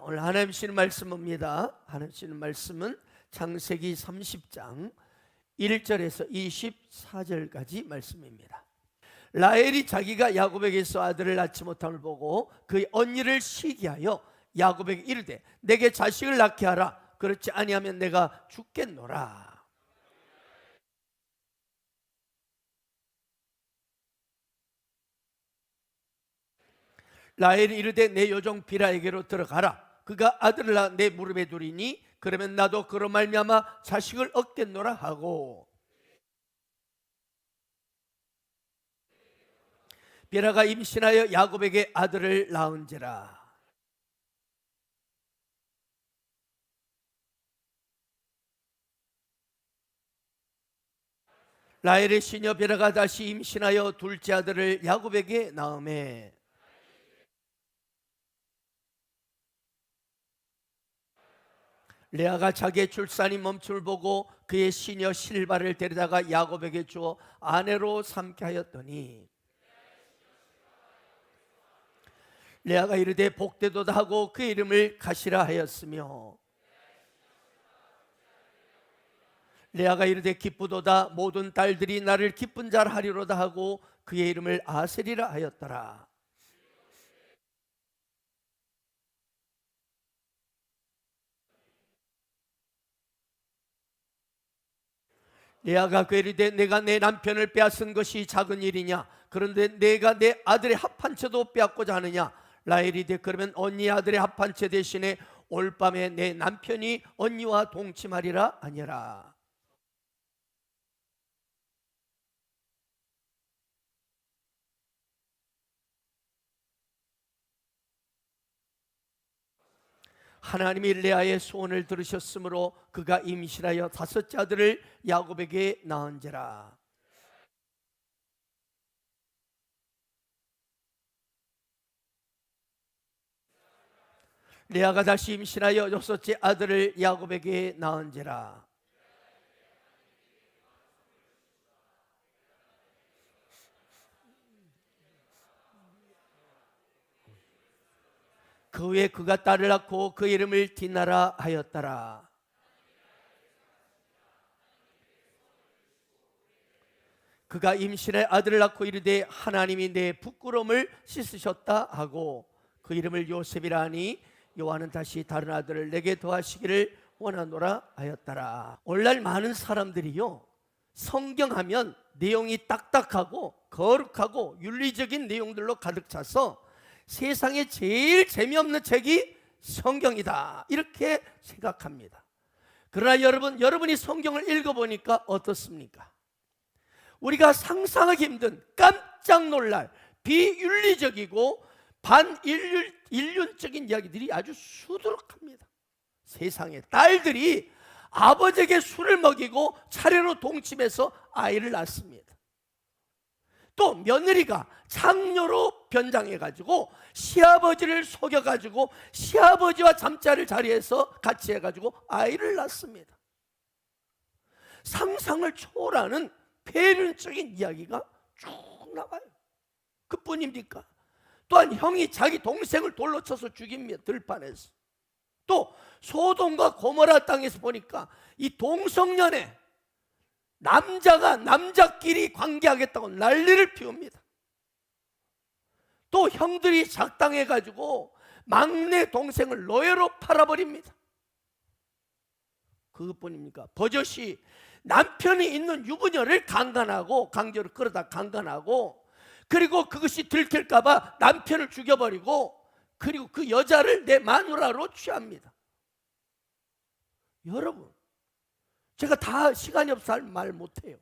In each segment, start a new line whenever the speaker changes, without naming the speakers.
오늘 하나님 주시는 말씀입니다. 하나님 주시는 말씀은 창세기 30장 1절에서 24절까지 말씀입니다. 라헬이 자기가 야곱에게서 아들을 낳지 못함을 보고 그의 언니를 시기하여 야곱에게 이르되 내게 자식을 낳게 하라. 그렇지 아니하면 내가 죽겠노라. 라헬이 이르되 내 요종 비라에게로 들어가라. 그가 아들을 낳아 내 무릎에 두리니 그러면 나도 그로 말미암아 자식을 얻겠노라 하고, 비라가 임신하여 야곱에게 아들을 낳은지라. 라헬의 시녀 비라가 다시 임신하여 둘째 아들을 야곱에게 낳으매 레아가 자기의 출산이 멈춤을 보고 그의 시녀 실바를 데려다가 야곱에게 주어 아내로 삼게 하였더니, 레아가 이르되 복되도다 하고 그의 이름을 가시라 하였으며, 레아가 이르되 기쁘도다 모든 딸들이 나를 기쁜 자라 하리로다 하고 그의 이름을 아셀이라 하였더라. 레아가 그에게 이르되 내가 내 남편을 빼앗은 것이 작은 일이냐? 그런데 내가 내 아들의 합한 채도 빼앗고자 하느냐? 라헬이 이르되 그러면 언니의 아들의 합한 채 대신에 올 밤에 내 남편이 언니와 동침하리라 하니라. 하나님이 레아의 소원을 들으셨으므로 그가 임신하여 다섯째 아들을 야곱에게 낳은지라. 레아가 다시 임신하여 여섯째 아들을 야곱에게 낳은지라. 그 후에 그가 딸을 낳고 그 이름을 디나라 하였더라. 그가 임신해 아들을 낳고 이르되 하나님이 내 부끄러움을 씻으셨다 하고 그 이름을 요셉이라 하니 여호와는 다시 다른 아들을 내게 더하시기를 원하노라 하였더라. 오늘날 많은 사람들이요, 성경하면 내용이 딱딱하고 거룩하고 윤리적인 내용들로 가득 차서 세상에 제일 재미없는 책이 성경이다 이렇게 생각합니다. 그러나 여러분이 성경을 읽어보니까 어떻습니까? 우리가 상상하기 힘든 깜짝 놀랄 비윤리적이고 반인륜적인 이야기들이 아주 수두룩합니다. 세상에 딸들이 아버지에게 술을 먹이고 차례로 동침해서 아이를 낳습니다. 또 며느리가 장녀로 변장해가지고 시아버지를 속여가지고 시아버지와 잠자리를 자리에서 같이 해가지고 아이를 낳습니다. 상상을 초월하는 폐륜적인 이야기가 쭉 나와요. 그뿐입니까? 또한 형이 자기 동생을 돌로 쳐서 죽입니다. 들판에서. 또 소돔과 고모라 땅에서 보니까 이 동성연애, 남자가 남자끼리 관계하겠다고 난리를 피웁니다. 또 형들이 작당해가지고 막내 동생을 노예로 팔아버립니다. 그것뿐입니까? 버젓이 남편이 있는 유부녀를 강간하고 강제로 끌어다 강간하고, 그리고 그것이 들킬까봐 남편을 죽여버리고, 그리고 그 여자를 내 마누라로 취합니다. 여러분, 제가 다 시간이 없어서 말 못해요.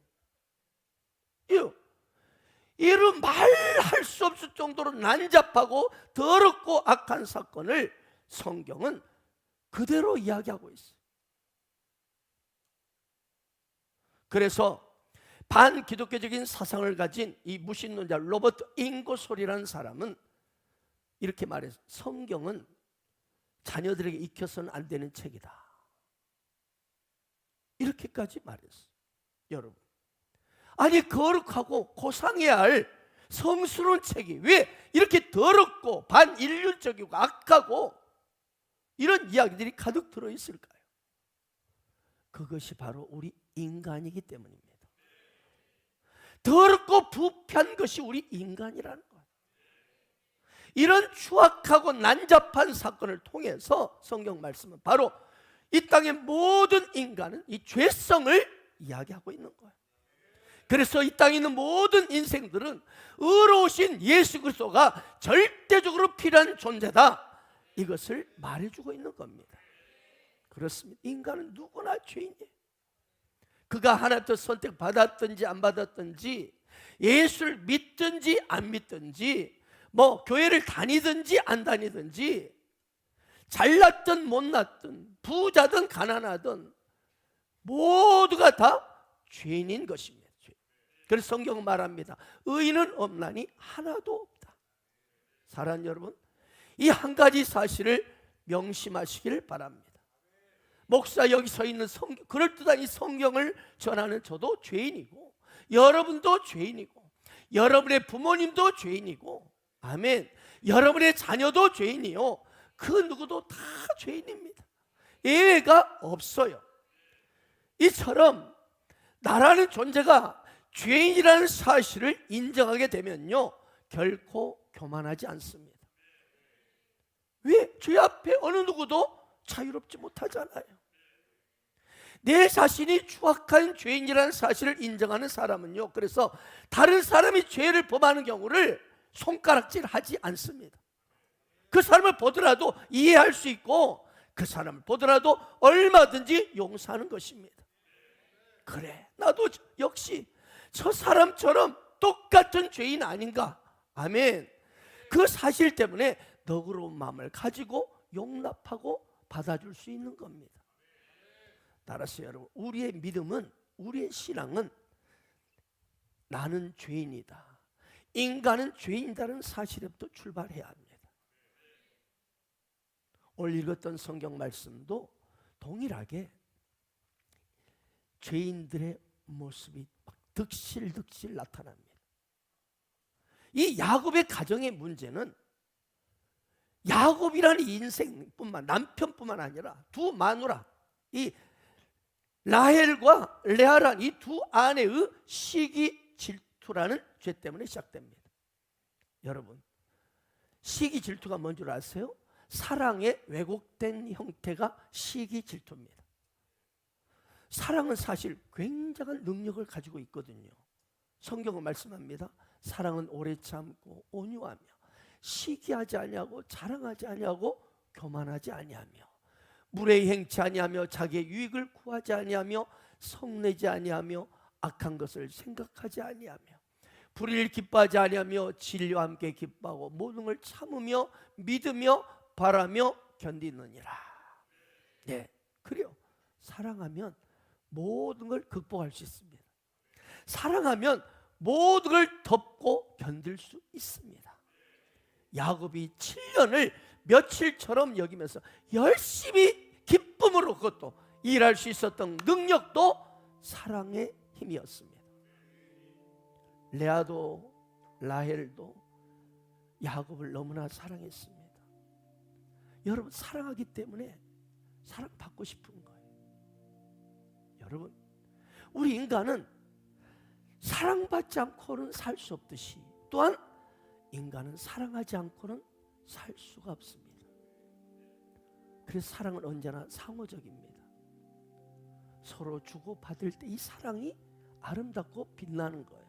이런 말할 수 없을 정도로 난잡하고 더럽고 악한 사건을 성경은 그대로 이야기하고 있어요. 그래서 반기독교적인 사상을 가진 이 무신론자 로버트 잉고솔이라는 사람은 이렇게 말해서 성경은 자녀들에게 익혀서는 안 되는 책이다 이렇게까지 말했어요. 여러분, 아니 거룩하고 고상해야 할 성스러운 책이 왜 이렇게 더럽고 반인륜적이고 악하고 이런 이야기들이 가득 들어있을까요? 그것이 바로 우리 인간이기 때문입니다. 더럽고 부패한 것이 우리 인간이라는 것. 이런 추악하고 난잡한 사건을 통해서 성경 말씀은 바로 이 땅의 모든 인간은 이 죄성을 이야기하고 있는 거예요. 그래서 이 땅에 있는 모든 인생들은 의로우신 예수 그리스도가 절대적으로 필요한 존재다, 이것을 말해주고 있는 겁니다. 그렇습니다. 인간은 누구나 죄인이에요. 그가 하나님께 선택받았든지 안 받았든지, 예수를 믿든지 안 믿든지, 교회를 다니든지 안 다니든지, 잘났든 못났든 부자든 가난하든 모두가 다 죄인인 것입니다. 그래서 성경은 말합니다. 의인은 없나니 하나도 없다. 사랑하는 여러분, 이 한 가지 사실을 명심하시길 바랍니다. 목사 여기 서 있는 그럴듯한 이 성경을 전하는 저도 죄인이고, 여러분도 죄인이고, 여러분의 부모님도 죄인이고, 아멘, 여러분의 자녀도 죄인이요, 그 누구도 다 죄인입니다. 예외가 없어요. 이처럼 나라는 존재가 죄인이라는 사실을 인정하게 되면요, 결코 교만하지 않습니다. 왜? 죄 앞에 어느 누구도 자유롭지 못하잖아요. 내 자신이 추악한 죄인이라는 사실을 인정하는 사람은요, 그래서 다른 사람이 죄를 범하는 경우를 손가락질하지 않습니다. 그 사람을 보더라도 이해할 수 있고, 그 사람을 보더라도 얼마든지 용서하는 것입니다. 그래, 나도 역시 저 사람처럼 똑같은 죄인 아닌가? 아멘. 그 사실 때문에 너그러운 마음을 가지고 용납하고 받아줄 수 있는 겁니다. 따라서 여러분, 우리의 믿음은, 우리의 신앙은 나는 죄인이다, 인간은 죄인이라는 사실에부터 출발해야 합니다. 오늘 읽었던 성경 말씀도 동일하게 죄인들의 모습이 막 득실득실 나타납니다. 이 야곱의 가정의 문제는 야곱이라는 인생뿐만, 남편뿐만 아니라 두 마누라, 이 라헬과 레아라는 이 두 아내의 시기 질투라는 죄 때문에 시작됩니다. 여러분, 시기 질투가 뭔 줄 아세요? 사랑의 왜곡된 형태가 시기 질투입니다. 사랑은 사실 굉장한 능력을 가지고 있거든요. 성경은 말씀합니다. 사랑은 오래 참고 온유하며 시기하지 아니하고 자랑하지 아니하고 교만하지 아니하며 무례히 행치 아니하며 자기의 유익을 구하지 아니하며 성내지 아니하며 악한 것을 생각하지 아니하며 불의를 기뻐하지 아니하며 진리와 함께 기뻐하고 모든 걸 참으며 믿으며 바라며 견디느니라. 네, 그래요. 사랑하면 모든 걸 극복할 수 있습니다. 사랑하면 모든 걸 덮고 견딜 수 있습니다. 야곱이 7년을 며칠처럼 여기면서 열심히 기쁨으로 그것도 일할 수 있었던 능력도 사랑의 힘이었습니다. 레아도 라헬도 야곱을 너무나 사랑했습니다. 여러분, 사랑하기 때문에 사랑받고 싶은 거예요. 여러분, 우리 인간은 사랑받지 않고는 살 수 없듯이 또한 인간은 사랑하지 않고는 살 수가 없습니다. 그래서 사랑은 언제나 상호적입니다. 서로 주고받을 때 이 사랑이 아름답고 빛나는 거예요.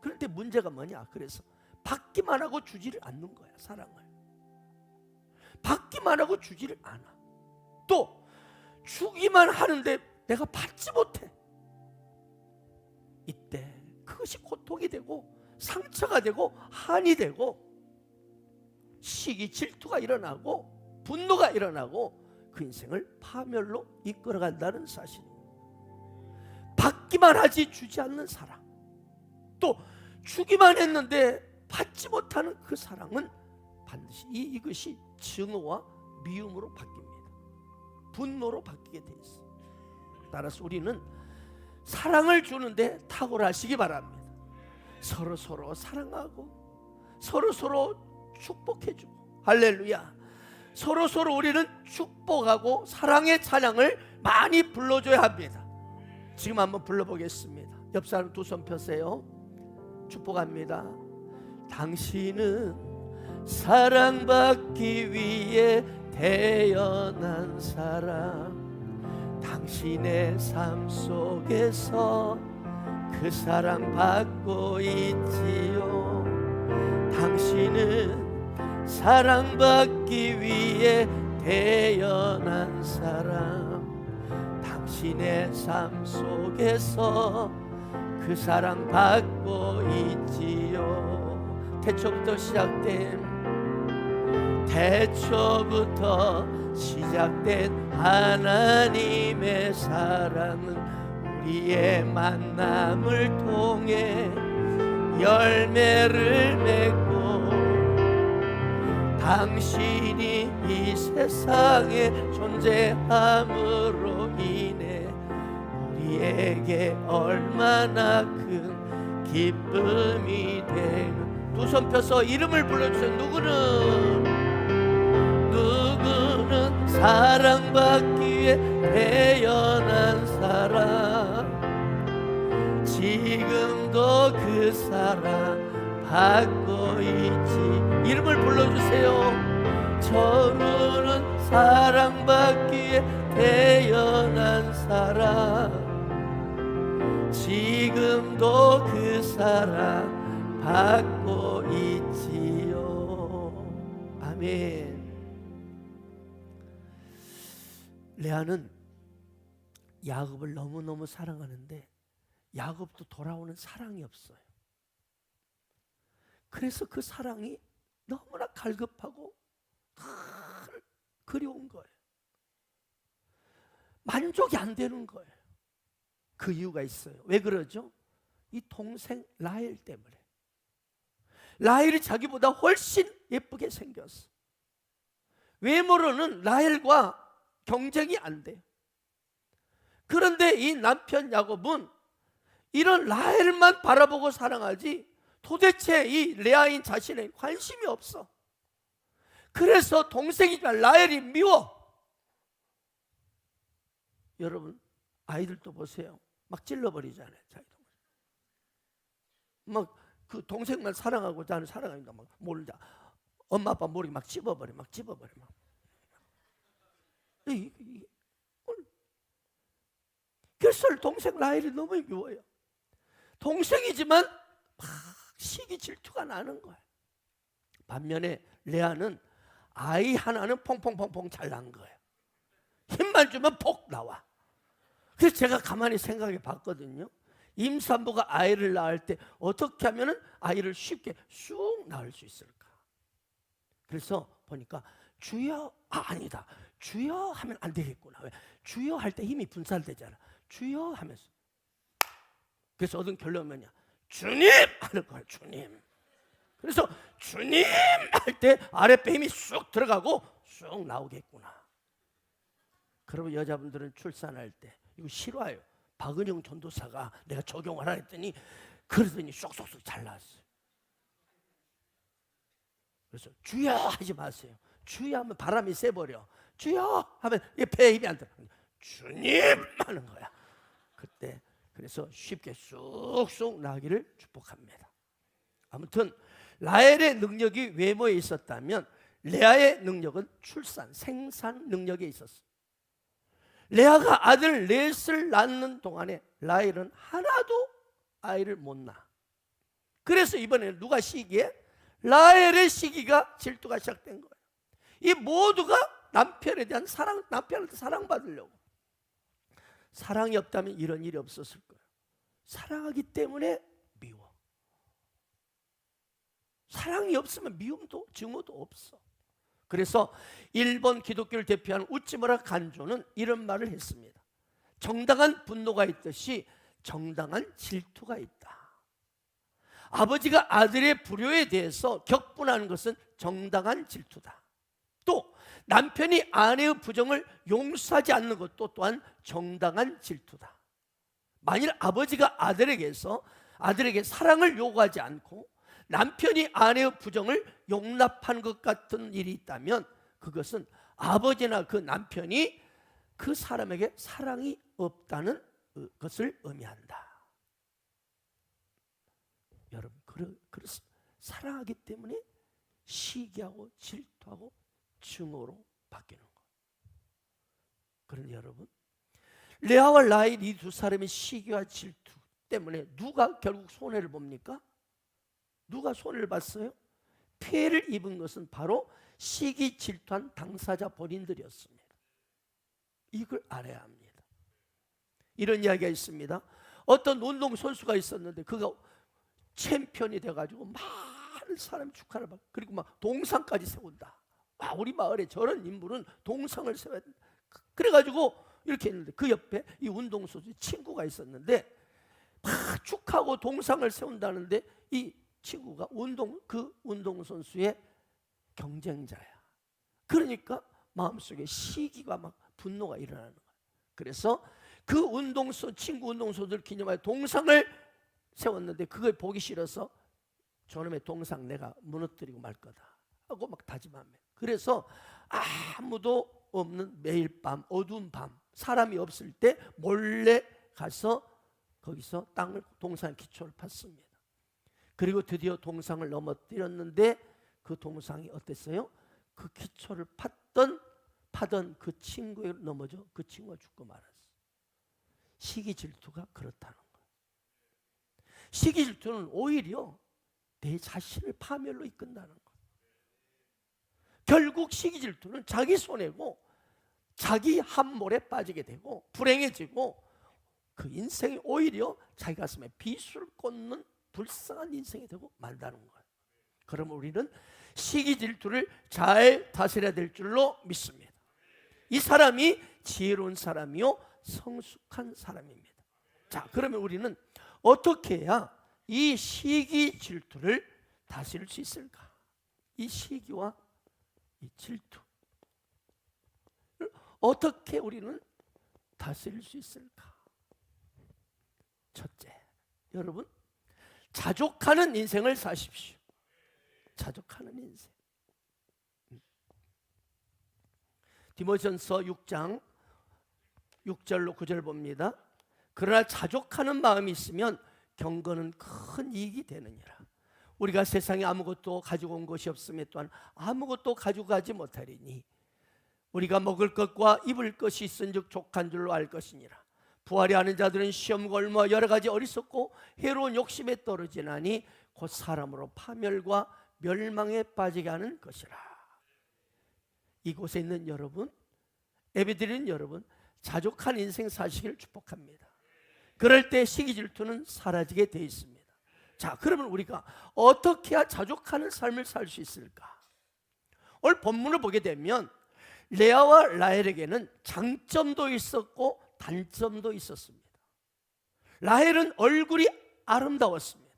그럴 때 문제가 뭐냐? 그래서 받기만 하고 주지를 않는 거야. 사랑을 받기만 하고 주지를 않아. 또 주기만 하는데 내가 받지 못해. 이때 그것이 고통이 되고 상처가 되고 한이 되고 시기 질투가 일어나고 분노가 일어나고 그 인생을 파멸로 이끌어간다는 사실입니다. 받기만 하지 주지 않는 사랑, 또 주기만 했는데 받지 못하는 그 사랑은 반드시 이것이 증오와 미움으로 바뀝니다. 분노로 바뀌게 돼 있어요. 따라서 우리는 사랑을 주는데 탁월하시기 바랍니다. 서로 사랑하고 서로 축복해주고, 할렐루야, 서로 우리는 축복하고 사랑의 찬양을 많이 불러줘야 합니다. 지금 한번 불러보겠습니다. 옆 사람 두 손 펴세요. 축복합니다. 당신은 사랑받기 위해 태어난 사람, 당신의 삶 속에서 그 사랑 받고 있지요. 당신은 사랑받기 위해 태어난 사람, 당신의 삶 속에서 그 사랑 받고 있지요. 태초부터 시작된 하나님의 사랑은 우리의 만남을 통해 열매를 맺고, 당신이 이 세상에 존재함으로 인해 우리에게 얼마나 큰 기쁨이 되는. 두 손 펴서 이름을 불러주세요. 누구는 사랑받기 위해 태어난 사람, 지금도 그 사랑 받고 있지. 이름을 불러주세요. 저는 사랑받기 위해 태어난 사람, 지금도 그 사랑 받고 있지요. 아멘. 레아는 야곱을 너무너무 사랑하는데 야곱도 돌아오는 사랑이 없어요. 그래서 그 사랑이 너무나 갈급하고 그리운 거예요. 만족이 안 되는 거예요. 그 이유가 있어요. 왜 그러죠? 이 동생 라헬 때문에. 라헬이 자기보다 훨씬 예쁘게 생겼어. 외모로는 라헬과 경쟁이 안 돼요. 그런데 이 남편 야곱은 이런 라헬만 바라보고 사랑하지 도대체 이 레아인 자신에 관심이 없어. 그래서 동생이지만 라헬이 미워. 여러분 아이들도 보세요. 막 찔러버리잖아요. 자기 동생. 막 그 동생만 사랑하고 나는 사랑합니다. 막 모르자. 엄마 아빠 모르게 막 찝어버려. 막. 그래서 동생 라헬이 너무 미워요. 동생이지만 막 시기 질투가 나는 거예요. 반면에 레아는 아이 하나는 퐁퐁퐁퐁 잘 난 거예요. 힘만 주면 폭 나와. 그래서 제가 가만히 생각해 봤거든요. 임산부가 아이를 낳을 때 어떻게 하면 아이를 쉽게 쑥 낳을 수 있을까? 그래서 보니까 주여, 아니다. 주여 하면 안 되겠구나. 왜? 주여 할 때 힘이 분산되잖아. 주여 하면서. 그래서 얻은 결론은 뭐냐? 주님! 하는 거야. 주님. 그래서 주님! 할 때 아랫배 힘이 쑥 들어가고 쑥 나오겠구나. 그러면 여자분들은 출산할 때 이거 싫어요. 박은영 전도사가 내가 적용하라 했더니 그러더니 쏙쏙쏙 잘 나왔어요. 그래서 주여 하지 마세요. 주여 하면 바람이 세버려. 주여 하면 배에 힘이 안 들어. 주님 하는 거야. 그때 그래서 쉽게 쑥쑥 나기를 축복합니다. 아무튼 라헬의 능력이 외모에 있었다면 레아의 능력은 출산, 생산 능력에 있었어요. 레아가 아들 넷을 낳는 동안에 라헬은 하나도 아이를 못 낳아. 그래서 이번에 누가 시기에? 라헬의 시기가 질투가 시작된 거예요. 이 모두가 남편에 대한 사랑, 남편한테 사랑받으려고. 사랑이 없다면 이런 일이 없었을 거예요. 사랑하기 때문에 미워. 사랑이 없으면 미움도 증오도 없어. 그래서 일본 기독교를 대표하는 우찌무라 간조는 이런 말을 했습니다. 정당한 분노가 있듯이 정당한 질투가 있다. 아버지가 아들의 불효에 대해서 격분하는 것은 정당한 질투다. 또 남편이 아내의 부정을 용서하지 않는 것도 또한 정당한 질투다. 만일 아버지가 아들에게 사랑을 요구하지 않고 남편이 아내의 부정을 용납한 것 같은 일이 있다면 그것은 아버지나 그 남편이 그 사람에게 사랑이 없다는 것을 의미한다. 여러분, 그렇습니다. 사랑하기 때문에 시기하고 질투하고 증오로 바뀌는 것. 그런데 여러분, 레아와 라헬 이 두 사람의 시기와 질투 때문에 누가 결국 손해를 봅니까? 누가 손해를 봤어요? 피해를 입은 것은 바로 시기 질투한 당사자 본인들이었습니다. 이걸 알아야 합니다. 이런 이야기가 있습니다. 어떤 운동선수가 있었는데 그가 챔피언이 돼가지고 많은 사람이 축하를 받고, 그리고 막 동상까지 세운다. 우리 마을에 저런 인물은 동상을 세워야 된다. 그래가지고 이렇게 했는데 그 옆에 이 운동선수 친구가 있었는데 막 축하하고 동상을 세운다는데 이 친구가 그 운동선수의 경쟁자야. 그러니까 마음속에 시기가 막 분노가 일어나는 거야. 그래서 그 친구 운동선수들 기념하여 동상을 세웠는데 그걸 보기 싫어서 저놈의 동상 내가 무너뜨리고 말 거다 하고 막 다짐합니다. 그래서 아무도 없는 매일 밤, 어두운 밤, 사람이 없을 때 몰래 가서 거기서 동상 기초를 팠습니다. 그리고 드디어 동상을 넘어뜨렸는데 그 동상이 어땠어요? 그 기초를 파던 그 친구에 넘어져 그 친구가 죽고 말았어요. 시기 질투가 그렇다는 거예요. 시기 질투는 오히려 내 자신을 파멸로 이끈다는 거예요. 결국 시기 질투는 자기 손해고 자기 함몰에 빠지게 되고 불행해지고 그 인생이 오히려 자기 가슴에 비수를 꽂는 불쌍한 인생이 되고 만다는 거예요. 그러면 우리는 시기 질투를 잘 다스려야 될 줄로 믿습니다. 이 사람이 지혜로운 사람이요 성숙한 사람입니다. 자, 그러면 우리는 어떻게 해야 이 시기 질투를 다스릴 수 있을까? 이 시기와 이 질투 어떻게 우리는 다스릴 수 있을까? 첫째, 여러분, 자족하는 인생을 사십시오. 자족하는 인생. 디모데전서 6장 6절로 9절 봅니다. 그러나 자족하는 마음이 있으면 경건은 큰 이익이 되느니라. 우리가 세상에 아무것도 가지고 온 것이 없으면 또한 아무것도 가지고 가지 못하리니 우리가 먹을 것과 입을 것이 있은즉 족한 줄로 알 것이니라. 부활이 아는 자들은 시험과 얼마 여러 가지 어리석고 해로운 욕심에 떨어지나니 곧 사람으로 파멸과 멸망에 빠지게 하는 것이라. 이곳에 있는 여러분, 예배드리는 여러분, 자족한 인생 사시기를 축복합니다. 그럴 때 시기 질투는 사라지게 되어 있습니다. 자, 그러면 우리가 어떻게 해야 자족하는 삶을 살 수 있을까? 오늘 본문을 보게 되면 레아와 라헬에게는 장점도 있었고 단점도 있었습니다. 라헬은 얼굴이 아름다웠습니다.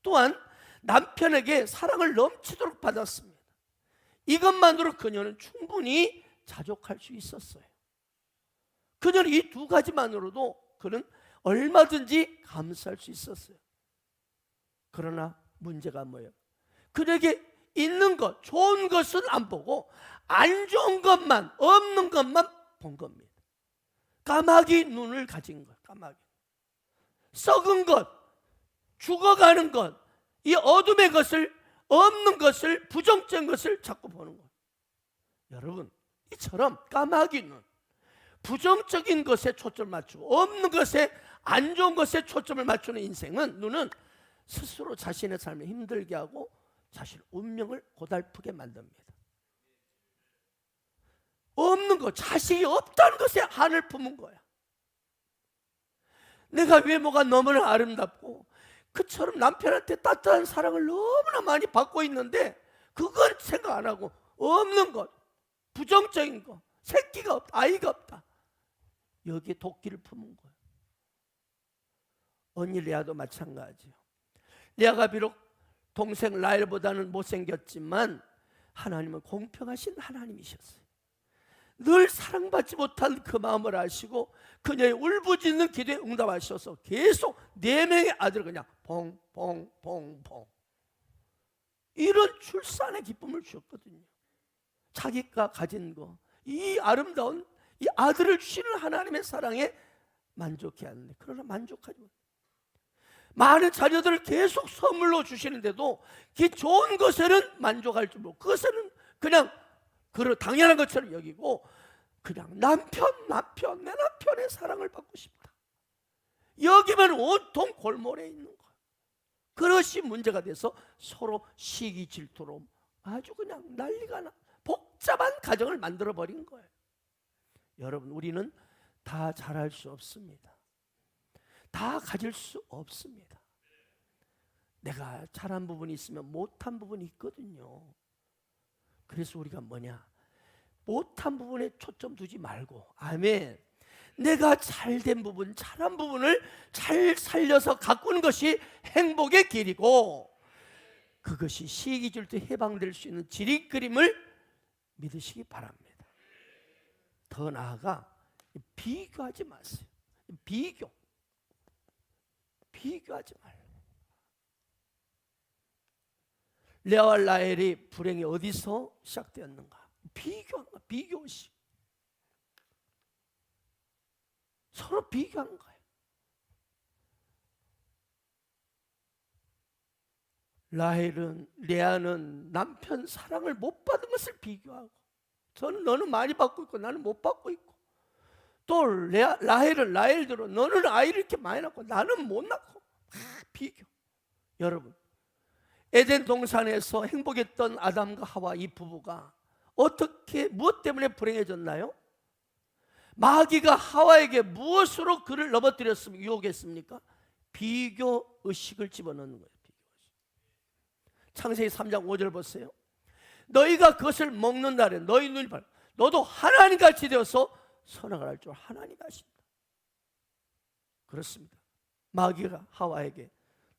또한 남편에게 사랑을 넘치도록 받았습니다. 이것만으로 그녀는 충분히 자족할 수 있었어요. 그녀는 이 두 가지만으로도 그는 얼마든지 감사할 수 있었어요. 그러나 문제가 뭐예요? 그에게 있는 것, 좋은 것은 안 보고 안 좋은 것만, 없는 것만 본 겁니다. 까마귀 눈을 가진 것, 까마귀. 썩은 것, 죽어가는 것, 이 어둠의 것을, 없는 것을, 부정적인 것을 자꾸 보는 것. 여러분, 이처럼 까마귀 눈, 부정적인 것에 초점을 맞추고 없는 것에, 안 좋은 것에 초점을 맞추는 인생은, 눈은 스스로 자신의 삶을 힘들게 하고 자신의 운명을 고달프게 만듭니다. 없는 것, 자식이 없다는 것에 한을 품은 거야. 내가 외모가 너무나 아름답고 그처럼 남편한테 따뜻한 사랑을 너무나 많이 받고 있는데 그걸 생각 안 하고 없는 것, 부정적인 것, 새끼가 없다, 아이가 없다, 여기에 도끼를 품은 거야. 언니 레아도 마찬가지예요. 레아가 비록 동생 라헬보다는 못생겼지만 하나님은 공평하신 하나님이셨어요. 늘 사랑받지 못한 그 마음을 아시고 그녀의 울부짖는 기도에 응답하셔서 계속 4명의 아들을 그냥 퐁퐁퐁퐁 이런 출산의 기쁨을 주셨거든요. 자기가 가진 거, 이 아름다운 이 아들을 주시는 하나님의 사랑에 만족해야 하는데, 그러나 만족하지 못해. 많은 자녀들을 계속 선물로 주시는데도 그 좋은 것에는 만족할 줄 모르고, 그것은 그냥 당연한 것처럼 여기고, 그냥 남편 내 남편의 사랑을 받고 싶다, 여기만 온통 골몰해 있는 거예요. 그것이 문제가 돼서 서로 시기 질투로 아주 그냥 난리가 나, 복잡한 가정을 만들어 버린 거예요. 여러분, 우리는 다 잘할 수 없습니다. 다 가질 수 없습니다. 내가 잘한 부분이 있으면 못한 부분이 있거든요. 그래서 우리가 뭐냐, 못한 부분에 초점 두지 말고, 아멘, 내가 잘된 부분, 잘한 부분을 잘 살려서 가꾸는 것이 행복의 길이고, 그것이 시기 질투 해방될 수 있는 지릿그림을 믿으시기 바랍니다. 더 나아가 비교하지 마세요. 비교하지 말고. 레아와 라헬의 불행이 어디서 시작되었는가? 비교식. 서로 비교한 거예요. 레아는 남편 사랑을 못 받은 것을 비교하고, 너는 많이 받고 있고 나는 못 받고 있고, 또 라헬은 라헬대로 너는 아이를 이렇게 많이 낳고 나는 못 낳고, 비교. 여러분, 에덴 동산에서 행복했던 아담과 하와 이 부부가 어떻게, 무엇 때문에 불행해졌나요? 마귀가 하와에게 무엇으로 그를 넘어뜨렸습니까? 유혹했습니까? 비교 의식을 집어넣는 거예요. 창세기 3장 5절 보세요. 너희가 그것을 먹는 날에 너희 눈이 밝아 너도 하나님같이 되어서 선악을 알 줄 하나님이 아신다. 그렇습니다. 마귀가 하와에게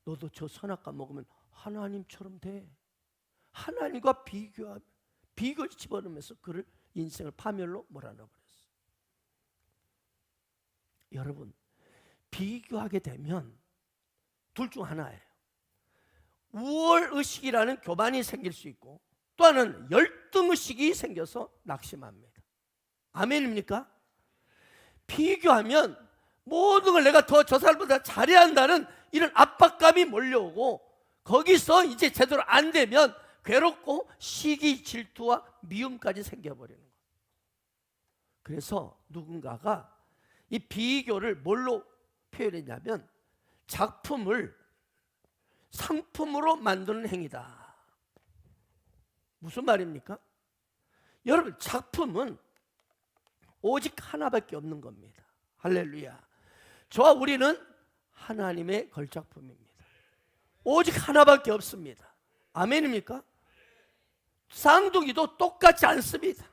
너도 저 선악과 먹으면 하나님처럼 돼, 하나님과 비교를 집어넣으면서 그를 인생을 파멸로 몰아넣어버렸어요. 여러분, 비교하게 되면 둘 중 하나예요. 우월의식이라는 교만이 생길 수 있고, 또 하나는 열등의식이 생겨서 낙심합니다. 아멘입니까? 비교하면 모든 걸 내가 더 저 사람보다 잘해야 한다는 이런 압박감이 몰려오고, 거기서 이제 제대로 안 되면 괴롭고 시기 질투와 미움까지 생겨버리는 거예요. 그래서 누군가가 이 비교를 뭘로 표현했냐면 작품을 상품으로 만드는 행위다. 무슨 말입니까? 여러분, 작품은 오직 하나밖에 없는 겁니다. 할렐루야. 저와 우리는 하나님의 걸작품입니다. 오직 하나밖에 없습니다. 아멘입니까? 쌍둥이도 똑같지 않습니다.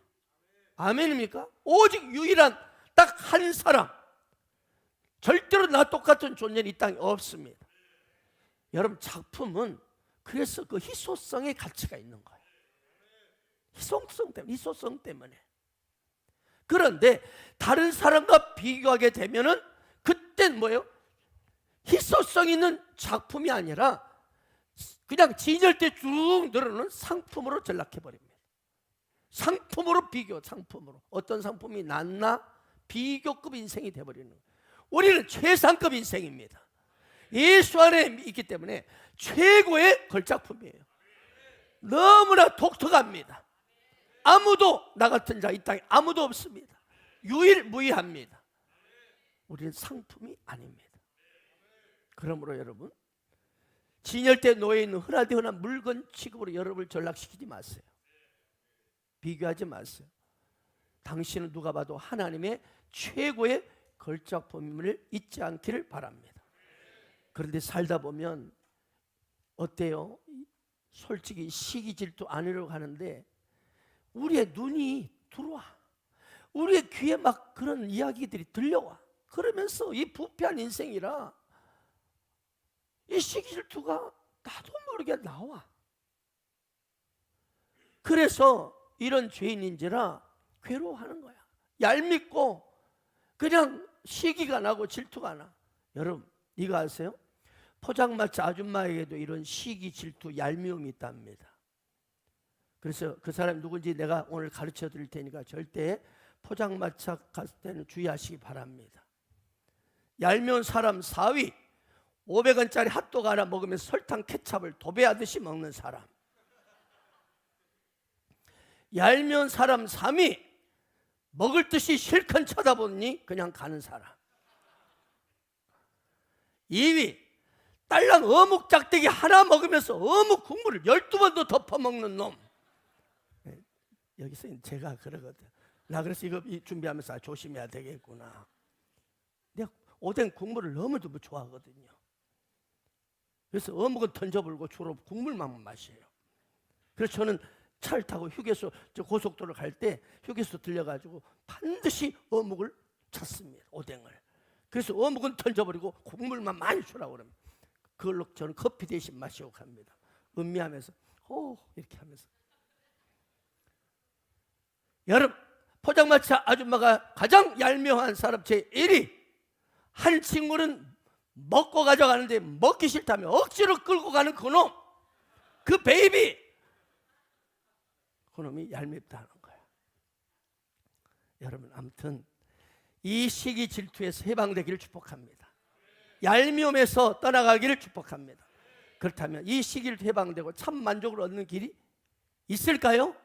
아멘입니까? 오직 유일한 딱 한 사람, 절대로 나 똑같은 존재는 이 땅에 없습니다. 여러분, 작품은 그래서 그 희소성의 가치가 있는 거예요. 희소성 때문에. 그런데 다른 사람과 비교하게 되면은 그땐 뭐예요? 희소성 있는 작품이 아니라 그냥 진열대 쭉 늘어놓는 상품으로 전락해버립니다. 상품으로 비교, 상품으로. 어떤 상품이 낫나? 비교급 인생이 되어버리는 거예요. 우리는 최상급 인생입니다. 예수 안에 있기 때문에 최고의 걸작품이에요. 너무나 독특합니다. 아무도 나 같은 자 이 땅에 아무도 없습니다. 유일무이합니다. 우리는 상품이 아닙니다. 그러므로 여러분, 진열대에 놓여있는 흔하디흔한 물건 취급으로 여러분을 전락시키지 마세요. 비교하지 마세요. 당신은 누가 봐도 하나님의 최고의 걸작품임을 잊지 않기를 바랍니다. 그런데 살다 보면 어때요? 솔직히 시기 질투 아니려고 하는데 우리의 눈이 들어와, 우리의 귀에 막 그런 이야기들이 들려와. 그러면서 이 부패한 인생이라 이 시기 질투가 나도 모르게 나와. 그래서 이런 죄인인지라 괴로워하는 거야. 얄밉고 그냥 시기가 나고 질투가 나. 여러분, 이거 아세요? 포장마차 아줌마에게도 이런 시기 질투 얄미움이 있답니다. 그래서 그 사람이 누군지 내가 오늘 가르쳐 드릴 테니까 절대 포장마차 갔을 때는 주의하시기 바랍니다. 얄미운 사람 4위, 500원짜리 핫도그 하나 먹으면 설탕 케찹을 도배하듯이 먹는 사람. 얄미운 사람 3위, 먹을 듯이 실컷 쳐다보니 그냥 가는 사람. 2위, 딸랑 어묵 짝대기 하나 먹으면서 어묵 국물을 12번도 덮어먹는 놈. 여기서 제가 그러거든. 나 그래서 이거 준비하면서 조심해야 되겠구나. 내가 오뎅 국물을 너무 좋아하거든요. 그래서 어묵은 던져버리고 주로 국물만 마셔요. 그래서 저는 차를 타고 휴게소, 고속도로 갈 때 휴게소 들려가지고 반드시 어묵을 찾습니다. 오뎅을. 그래서 어묵은 던져버리고 국물만 많이 주라고 그럽니다. 그걸로 저는 커피 대신 마시고 갑니다. 음미하면서 오 이렇게 하면서. 여러분, 포장마차 아줌마가 가장 얄미운 사람 제1위. 한 친구는 먹고 가져가는데 먹기 싫다며 억지로 끌고 가는 그놈, 그 베이비, 그놈이 얄밉다는 거야. 여러분, 아무튼 이 시기 질투에서 해방되기를 축복합니다. 얄미움에서 떠나가기를 축복합니다. 그렇다면 이 시기를 해방되고 참 만족을 얻는 길이 있을까요?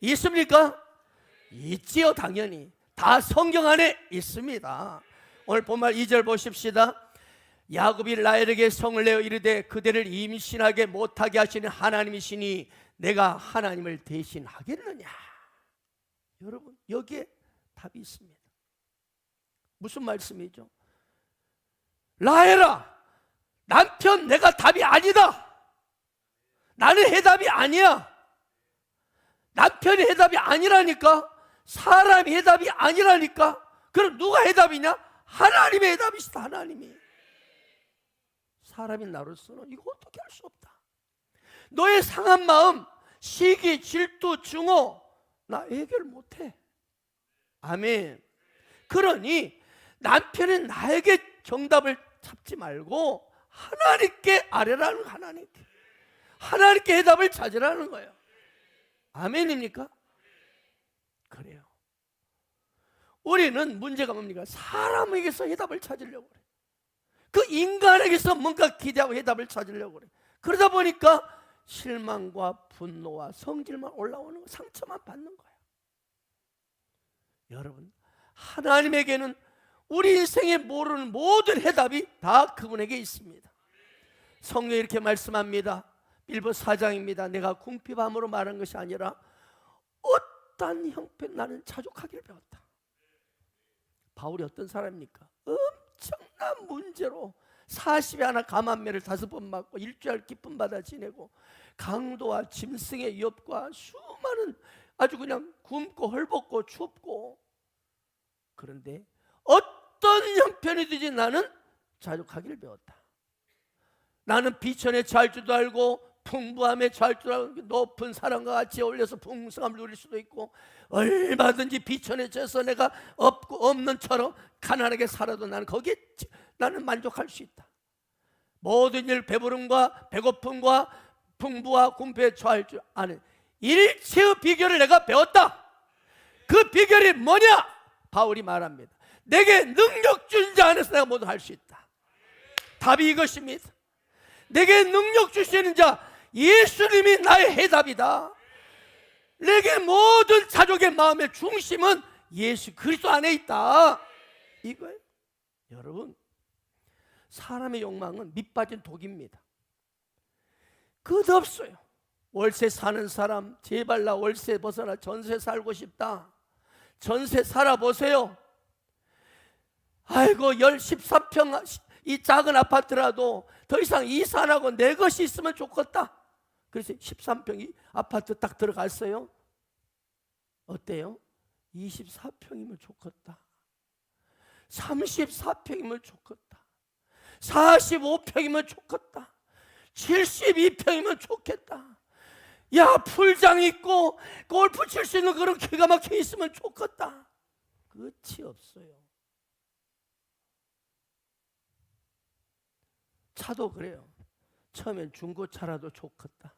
있습니까? 있지요. 당연히 다 성경 안에 있습니다. 오늘 본말 2절 보십시다. 야곱이 라헬에게 성을 내어 이르되 그대를 임신하게 못하게 하시는 하나님이시니 내가 하나님을 대신하겠느냐. 여러분, 여기에 답이 있습니다. 무슨 말씀이죠? 라헬아, 남편 내가 답이 아니다. 나는 해답이 아니야. 남편이 해답이 아니라니까. 사람이 해답이 아니라니까. 그럼 누가 해답이냐? 하나님의 해답이시다. 하나님이. 사람이 나로서는 이거 어떻게 할 수 없다. 너의 상한 마음, 시기, 질투, 증오 나 해결 못해. 아멘. 그러니 남편은 나에게 정답을 찾지 말고 하나님께 아뢰라는 거예요. 하나님께 해답을 찾으라는 거예요. 아멘입니까? 그래요. 우리는 문제가 뭡니까? 사람에게서 해답을 찾으려고 그래. 그 인간에게서 뭔가 기대하고 해답을 찾으려고 그래. 그러다 보니까 실망과 분노와 성질만 올라오는 거, 상처만 받는 거야. 여러분, 하나님에게는 우리 인생에 모르는 모든 해답이 다 그분에게 있습니다. 성경에 이렇게 말씀합니다. 빌보 4장입니다. 내가 궁핍함으로 말한 것이 아니라 어떠한 형편 나는 자족하기를 배웠다. 바울이 어떤 사람입니까? 엄청난 문제로 40에 하나 감암매를 5번 맞고 일주일 기쁨 받아 지내고 강도와 짐승의 위협과 수많은 아주 그냥 굶고 헐벗고 춥고, 그런데 어떤 형편이든지 나는 자족하기를 배웠다. 나는 비천에 처할 줄도 알고 풍부함에 처할 줄도 알고 높은 사람과 같이 어울려서 풍성함을 누릴 수도 있고, 얼마든지 비천에 처해서 내가 없는 처럼 가난하게 살아도 나는 거기에 나는 만족할 수 있다. 모든 일 배부름과 배고픔과 풍부와 궁핍에 처할 줄 아는 일체의 비결을 내가 배웠다. 그 비결이 뭐냐? 바울이 말합니다. 내게 능력 준 자 안에서 내가 모두 할 수 있다. 답이 이것입니다. 내게 능력 주시는 자 예수님이 나의 해답이다. 내게 모든 자족의 마음의 중심은 예수 그리스도 안에 있다. 이거예요. 여러분, 사람의 욕망은 밑빠진 독입니다. 끝없어요. 월세 사는 사람, 제발 나 월세 벗어나 전세 살고 싶다. 전세 살아보세요. 아이고 13평 이 작은 아파트라도 더 이상 이사 안 하고 내 것이 있으면 좋겠다. 그래서 13평이 아파트 딱 들어갔어요. 어때요? 24평이면 좋겠다. 34평이면 좋겠다. 45평이면 좋겠다. 72평이면 좋겠다. 야, 풀장 있고 골프 칠 수 있는 그런 기가 막혀 있으면 좋겠다. 끝이 없어요. 차도 그래요. 처음엔 중고차라도 좋겠다.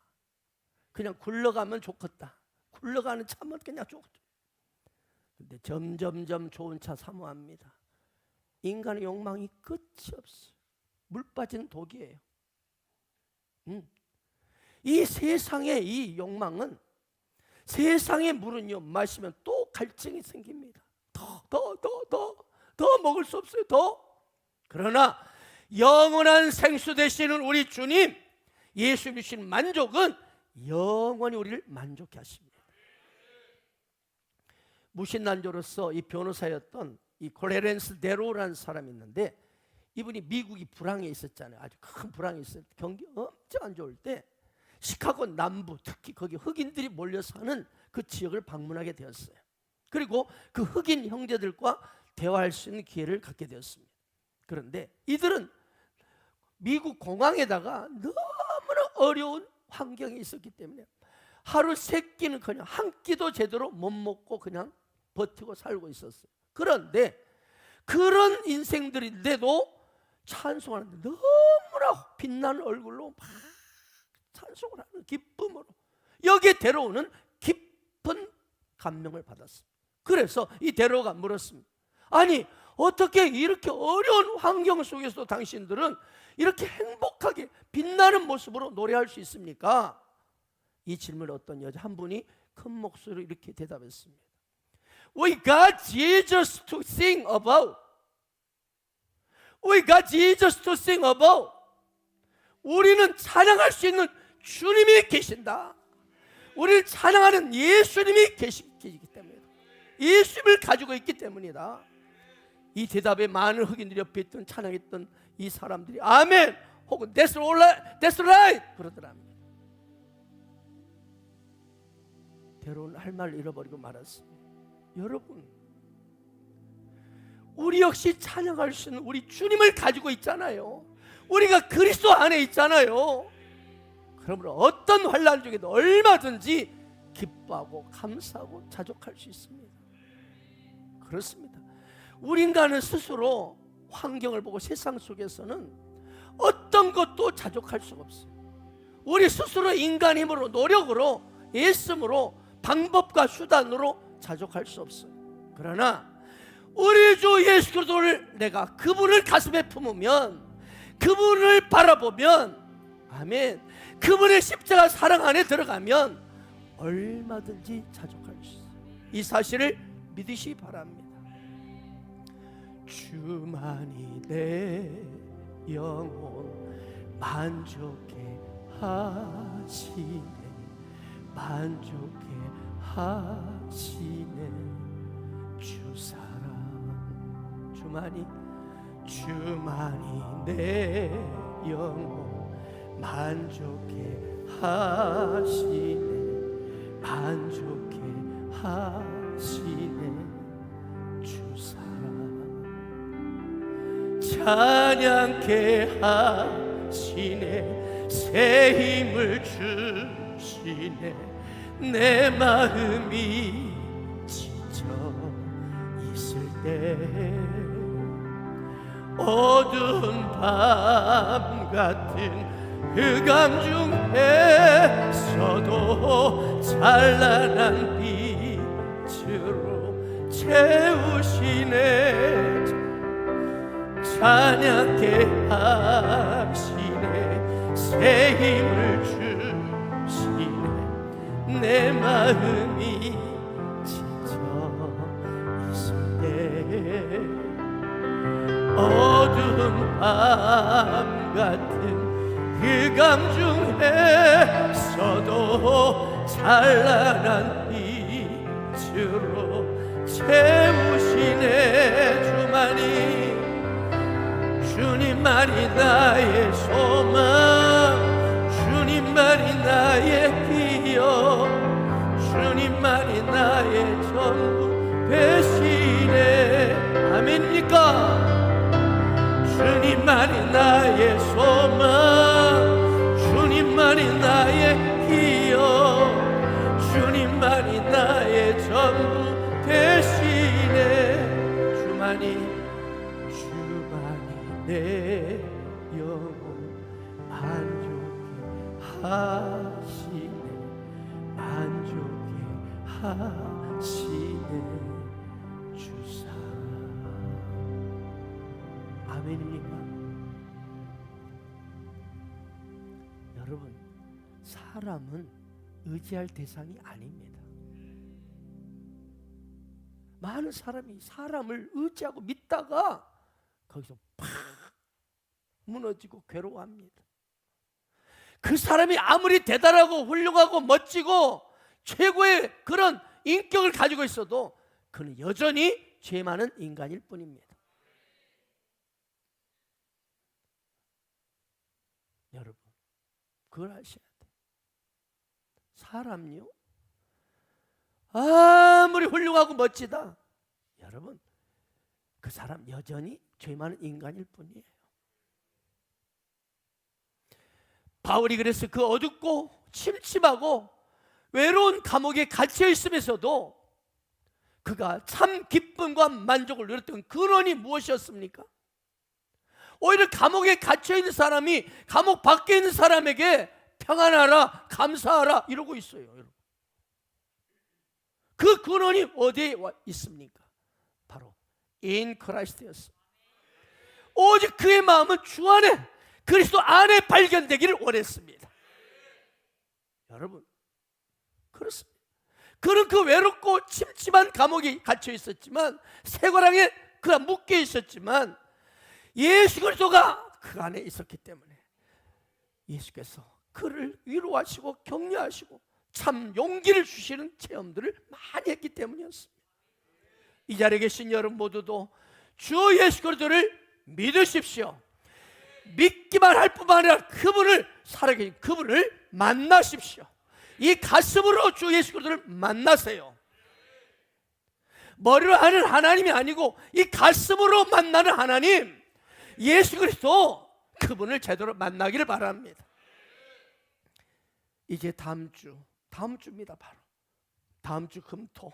그냥 굴러가면 좋겠다. 굴러가는 차면 그냥 좋겠다. 근데 점점점 좋은 차 사모합니다. 인간의 욕망이 끝이 없어요. 물 빠진 독이에요. 이 세상의 이 욕망은, 세상의 물은요 마시면 또 갈증이 생깁니다. 더 먹을 수 없어요. 더. 그러나 영원한 생수 되시는 우리 주님 예수 주신 만족은 영원히 우리를 만족케 하십니다. 무신난조로서 이 변호사였던 이 코레렌스 데로라는 사람이 있는데, 이분이 미국이 불황에 있었잖아요. 아주 큰 불황에 있었을 때, 경기 엄청 안 좋을 때 시카고 남부, 특히 거기 흑인들이 몰려 사는 그 지역을 방문하게 되었어요. 그리고 그 흑인 형제들과 대화할 수 있는 기회를 갖게 되었습니다. 그런데 이들은 미국 공항에다가 너무나 어려운 환경에 있었기 때문에 하루 세 끼는커녕 한 끼도 제대로 못 먹고 그냥 버티고 살고 있었어요. 그런데 그런 인생들인데도 찬송하는데 너무나 빛나는 얼굴로 막 찬송을 하는 기쁨으로 여기에 데려오는 깊은 감명을 받았어요. 그래서 이 데로가 물었습니다. 아니 어떻게 이렇게 어려운 환경 속에서도 당신들은 이렇게 행복하게 빛나는 모습으로 노래할 수 있습니까? 이 질문을 어떤 여자 한 분이 큰 목소리로 이렇게 대답했습니다. We got Jesus to sing about. We got Jesus to sing about. 우리는 찬양할 수 있는 주님이 계신다. 우리를 찬양하는 예수님이 계시기 때문이다. 예수님을 가지고 있기 때문이다. 이 대답에 많은 흑인들이 옆에 있던 찬양했던 이 사람들이 아멘 혹은 That's right 그러더랍니다. 대로는 할 말을 잃어버리고 말았습니다. 여러분, 우리 역시 찬양할 수 있는 우리 주님을 가지고 있잖아요. 우리가 그리스도 안에 있잖아요. 그러므로 어떤 환난 중에도 얼마든지 기뻐하고 감사하고 자족할 수 있습니다. 그렇습니다. 우리 인간은 스스로 환경을 보고 세상 속에서는 어떤 것도 자족할 수가 없어요. 우리 스스로 인간 힘으로 노력으로 애씀으로 방법과 수단으로 자족할 수 없어요. 그러나 우리 주 예수 그리스도를 내가 그분을 가슴에 품으면, 그분을 바라보면, 아멘, 그분의 십자가 사랑 안에 들어가면 얼마든지 자족할 수 있어요. 이 사실을 믿으시기 바랍니다. 주만이 내 영혼 만족해 하시네, 만족해 하시네. 주사랑 주만이 내 영혼 만족해 하시네, 만족해 하시네. 주사랑 찬양케 하시네, 새 힘을 주시네. 내 마음이 지쳐 있을 때, 어두운 밤 같은 흑암 중에서도 찬란한 빛으로 채우시네. 찬양케 하시네, 새 힘을 주시네. 내 마음이 지쳐 있을 때, 어두운 밤 같은 흑암 중에서도 찬란한 빛으로 채우시네. 주님만이 나의 소망, 주님만이 나의 기여, 주님만이 나의 전부 되시네. 아멘입니까? 주님만이 나의 소망, 주님만이 나의 기여, 주님만이 나의 전부 되시네. 주만이 내 영혼 만족해 하시네, 하시네 주사. 아멘입니까? 여러분, 사람은 의지할 대상이 아닙니다. 많은 사람이 사람을 의지하고 믿다가 거기서 팍 무너지고 괴로워합니다. 그 사람이 아무리 대단하고 훌륭하고 멋지고 최고의 그런 인격을 가지고 있어도 그는 여전히 죄 많은 인간일 뿐입니다. 여러분, 그걸 아셔야 돼요. 사람요, 아무리 훌륭하고 멋지다, 여러분, 그 사람 여전히 죄 많은 인간일 뿐이에요. 바울이 그래서 그 어둡고 침침하고 외로운 감옥에 갇혀 있으면서도 그가 참 기쁨과 만족을 누렸던 근원이 무엇이었습니까? 오히려 감옥에 갇혀 있는 사람이 감옥 밖에 있는 사람에게 평안하라, 감사하라 이러고 있어요. 여러분, 그 근원이 어디에 있습니까? 바로 in Christ였습니다. 오직 그의 마음은 주 안에, 그리스도 안에 발견되기를 원했습니다. 여러분, 그렇습니다. 그는 그 외롭고 침침한 감옥에 갇혀 있었지만, 쇠고랑에 그가 묶여 있었지만, 예수 그리스도가 그 안에 있었기 때문에 예수께서 그를 위로하시고 격려하시고 참 용기를 주시는 체험들을 많이 했기 때문이었습니다. 이 자리에 계신 여러분 모두도 주 예수 그리스도를 믿으십시오. 믿기만 할 뿐만 아니라 그분을, 살아계신 그분을 만나십시오. 이 가슴으로 주 예수 그리스도를 만나세요. 머리로 하는 하나님이 아니고 이 가슴으로 만나는 하나님, 예수 그리스도, 그분을 제대로 만나기를 바랍니다. 이제 다음 주입니다. 바로 다음 주 금토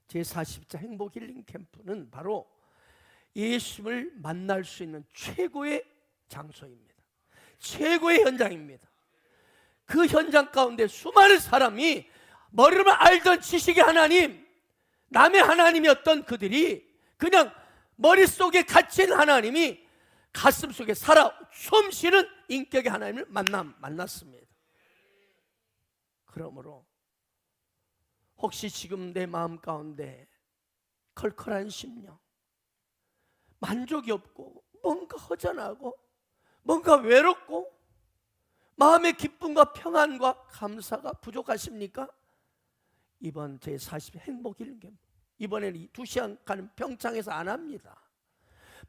제40자 행복 힐링 캠프는 바로 예수를 만날 수 있는 최고의 장소입니다. 최고의 현장입니다. 그 현장 가운데 수많은 사람이 머리로만 알던 지식의 하나님, 남의 하나님이었던 그들이 그냥 머릿속에 갇힌 하나님이 가슴속에 살아 숨쉬는 인격의 하나님을 만났습니다. 그러므로 혹시 지금 내 마음 가운데 컬컬한 심령, 만족이 없고 뭔가 허전하고 뭔가 외롭고 마음의 기쁨과 평안과 감사가 부족하십니까? 이번 제40 행복 힐링 캠프, 이번에는 2시간 가는 평창에서 안 합니다.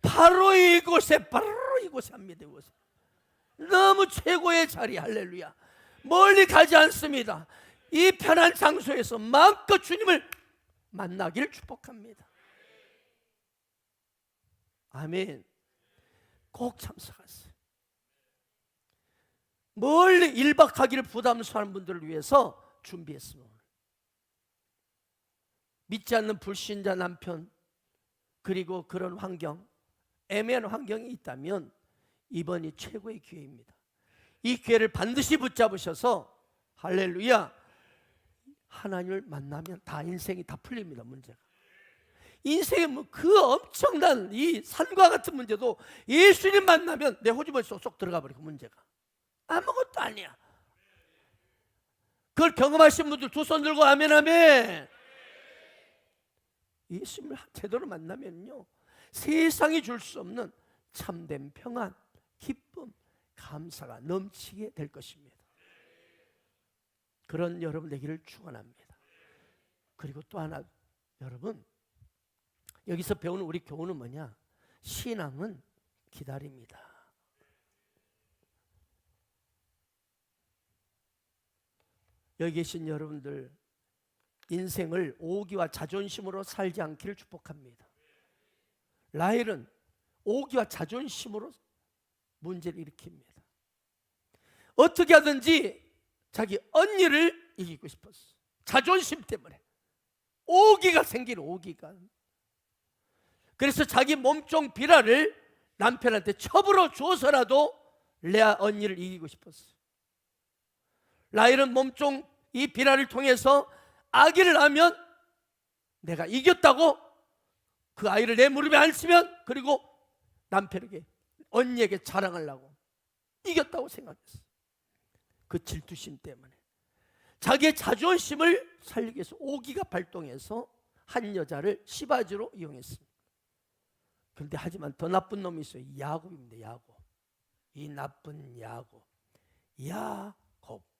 바로 이곳에 합니다. 이곳에. 너무 최고의 자리, 할렐루야. 멀리 가지 않습니다. 이 편한 장소에서 마음껏 주님을 만나기를 축복합니다. 아멘. 꼭 참석하세요. 멀리 1박 하기를 부담스러워하는 분들을 위해서 준비했습니다. 믿지 않는 불신자 남편, 그리고 그런 환경, 애매한 환경이 있다면 이번이 최고의 기회입니다. 이 기회를 반드시 붙잡으셔서 할렐루야, 하나님을 만나면 다 인생이 다 풀립니다. 문제가, 인생의 그 엄청난 이 산과 같은 문제도 예수님 만나면 내 호주머니 쏙쏙 들어가 버리고, 문제가 아무것도 아니야. 그걸 경험하신 분들 두 손 들고 아멘 아멘. 예수님을 제대로 만나면요, 세상이 줄 수 없는 참된 평안, 기쁨, 감사가 넘치게 될 것입니다. 그런 여러분 되기를 축원합니다. 그리고 또 하나, 여러분, 여기서 배우는 우리 교훈은 뭐냐? 신앙은 기다립니다. 여기 계신 여러분들, 인생을 오기와 자존심으로 살지 않기를 축복합니다. 라헬은 오기와 자존심으로 문제를 일으킵니다. 어떻게 하든지 자기 언니를 이기고 싶었어. 자존심 때문에 오기가 생긴, 오기가. 그래서 자기 몸종 비라를 남편한테 첩으로 줘서라도 레아 언니를 이기고 싶었어. 라헬은 몸종 이 비라를 통해서 아기를 낳으면 내가 이겼다고 그 아이를 내 무릎에 앉히면, 그리고 남편에게, 언니에게 자랑하려고 이겼다고 생각했어. 그 질투심 때문에 자기의 자존심을 살리기 위해서 오기가 발동해서 한 여자를 시바지로 이용했습니다. 그런데 하지만 더 나쁜 놈이 있어요. 야곱입니다. 야곱. 이 나쁜 야곱. 야곱.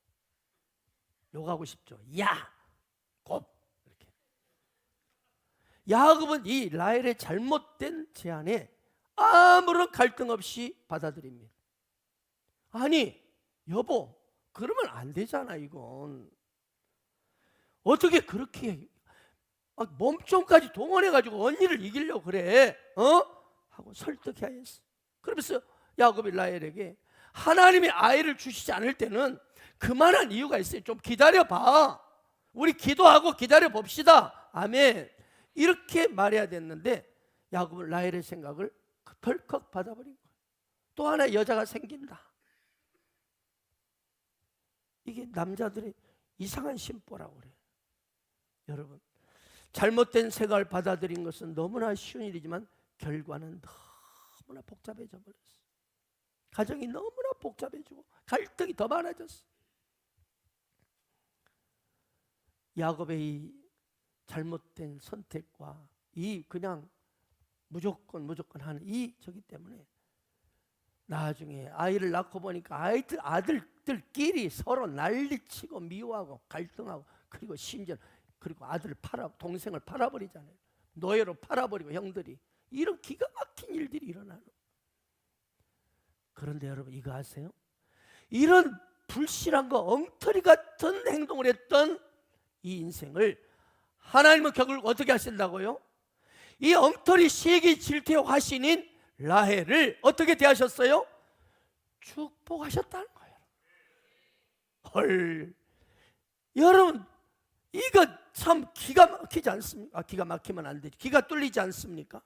욕하고 싶죠. 야곱. 이렇게. 야곱은 이 라헬의 잘못된 제안에 아무런 갈등 없이 받아들입니다. 아니, 여보, 그러면 안 되잖아. 이건 어떻게 그렇게 몸종까지 동원해가지고 언니를 이기려고 그래? 하고 설득해야 했어. 그러면서 야곱이 라헬에게 하나님이 아이를 주시지 않을 때는 그만한 이유가 있어요. 좀 기다려봐. 우리 기도하고 기다려 봅시다. 아멘. 이렇게 말해야 됐는데 야곱은 라헬의 생각을 덜컥 받아버린 거예요. 또 하나 여자가 생긴다. 이게 남자들의 이상한 심보라고 그래요. 여러분, 잘못된 생각을 받아들인 것은 너무나 쉬운 일이지만 결과는 너무나 복잡해져 버렸어. 가정이 너무나 복잡해지고 갈등이 더 많아졌어. 야곱의 이 잘못된 선택과 이 그냥 무조건 하는 이 저기 때문에 나중에 아이를 낳고 보니까 아들들끼리 서로 난리치고 미워하고 갈등하고, 그리고 심지어 그리고 아들을 동생을 팔아버리잖아요. 노예로 팔아버리고 형들이. 이런 기가 막힌 일들이 일어나는. 그런데 여러분 이거 아세요? 이런 불신한 거 엉터리 같은 행동을 했던 이 인생을 하나님은 결국 어떻게 하신다고요? 이 엉터리 시기 질투의 화신인 라헬을 어떻게 대하셨어요? 축복하셨다는 거예요. 헐, 여러분 이거 참 기가 막히지 않습니까? 기가 막히면 안 되지. 기가 뚫리지 않습니까?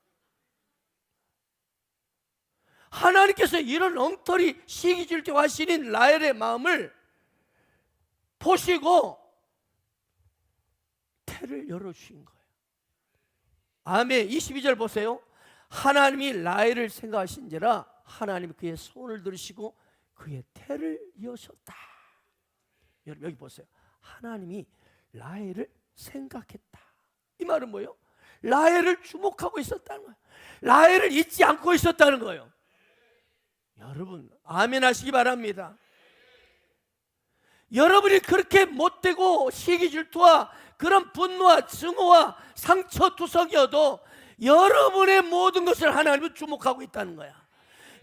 하나님께서 이런 엉터리 시기 질투 화신인 라헬의 마음을 보시고 태를 열어주신 거예요. 아멘. 22절 보세요. 하나님이 라헬을 생각하신지라 하나님이 그의 손을 들으시고 그의 태를 여셨다. 여러분 여기 보세요. 하나님이 라헬을 생각했다. 이 말은 뭐예요? 라헬을 주목하고 있었다는 거예요. 라헬을 잊지 않고 있었다는 거예요. 여러분 아멘 하시기 바랍니다. 여러분이 그렇게 못되고 시기질투와 그런 분노와 증오와 상처투성이어도 여러분의 모든 것을 하나님은 주목하고 있다는 거야.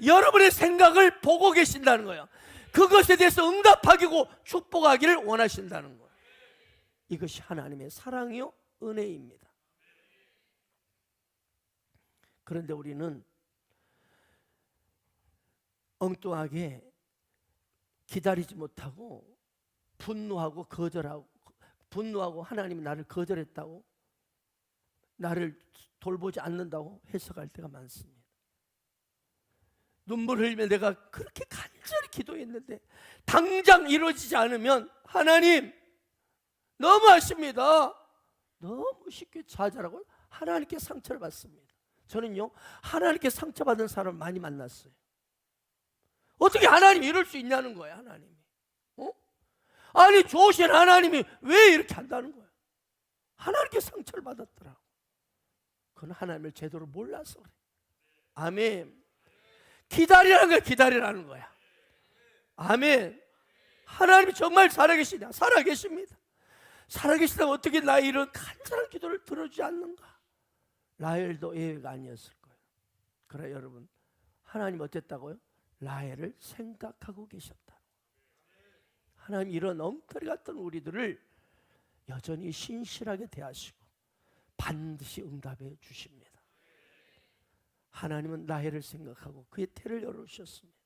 여러분의 생각을 보고 계신다는 거야. 그것에 대해서 응답하기고 축복하기를 원하신다는 거야. 이것이 하나님의 사랑이요 은혜입니다. 그런데 우리는 엉뚱하게 기다리지 못하고 분노하고 거절하고, 분노하고 하나님이 나를 거절했다고, 나를 돌보지 않는다고 해석할 때가 많습니다. 눈물 흘리며 내가 그렇게 간절히 기도했는데 당장 이루어지지 않으면 하나님 너무하십니다. 너무 쉽게 좌절하고 하나님께 상처를 받습니다. 저는요 하나님께 상처받은 사람을 많이 만났어요. 어떻게 하나님이 이럴 수 있냐는 거예요. 하나님이 아니 좋으신 하나님이 왜 이렇게 한다는 거예요. 하나님께 상처를 받았더라고. 그건 하나님을 제대로 몰라서 그래. 아멘. 기다리라는 거야. 기다리라는 거야. 아멘. 하나님이 정말 살아계시냐? 살아계십니다. 살아계시다면 어떻게 나의 이런 간절한 기도를 들어주지 않는가? 라헬도 예외가 아니었을 거예요. 그래 여러분 하나님 어땠다고요? 라헬을 생각하고 계셨다. 하나님 이런 엉터리 같은 우리들을 여전히 신실하게 대하시고 반드시 응답해 주십니다. 하나님은 라헬을 생각하고 그의 태를 열어주셨습니다.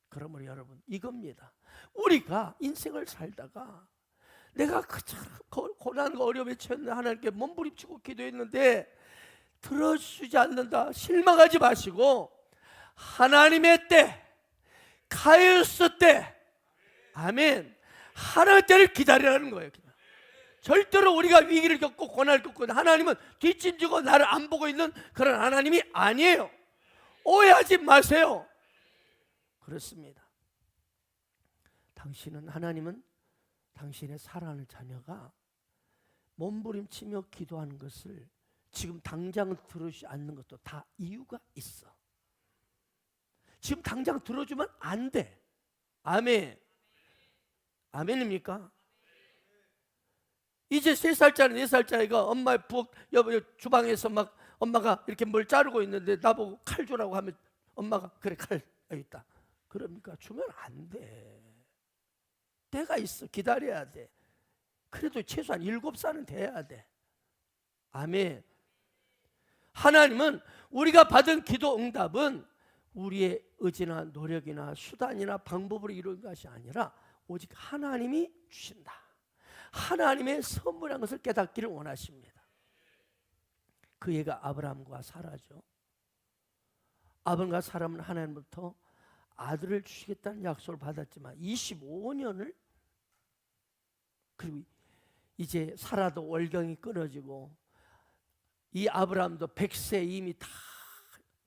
그러므로 여러분 이겁니다. 우리가 인생을 살다가 내가 고난과 어려움에 처했는데 하나님께 몸부림치고 기도했는데 들어주지 않는다 실망하지 마시고 하나님의 때, 카이오스 때, 아멘, 하나님 때를 기다리라는 거예요. 그냥. 절대로 우리가 위기를 겪고 고난을 겪고 하나님은 뒷짐지고 나를 안 보고 있는 그런 하나님이 아니에요. 오해하지 마세요. 그렇습니다. 하나님은 당신의 사랑하는 자녀가 몸부림치며 기도하는 것을 지금 당장 들어주지 않는 것도 다 이유가 있어. 지금 당장 들어주면 안 돼. 아멘. 아멘입니까? 이제 3살짜리 4살짜리가 엄마의 주방에서 막 엄마가 이렇게 뭘 자르고 있는데 나보고 칼 주라고 하면 엄마가 그래 칼 여기 있다. 그러니까 주면 안 돼. 때가 있어. 기다려야 돼. 그래도 최소한 7살은 돼야 돼. 아멘. 하나님은 우리가 받은 기도 응답은 우리의 의지나 노력이나 수단이나 방법으로 이루는 것이 아니라 오직 하나님이 주신다. 하나님의 선물한 것을 깨닫기를 원하십니다. 그 애가 아브라함과 사라죠. 아브라함과 사라는 하나님부터 아들을 주시겠다는 약속을 받았지만 25년을, 그리고 이제 사라도 월경이 끊어지고 이 아브라함도 100세 이미 다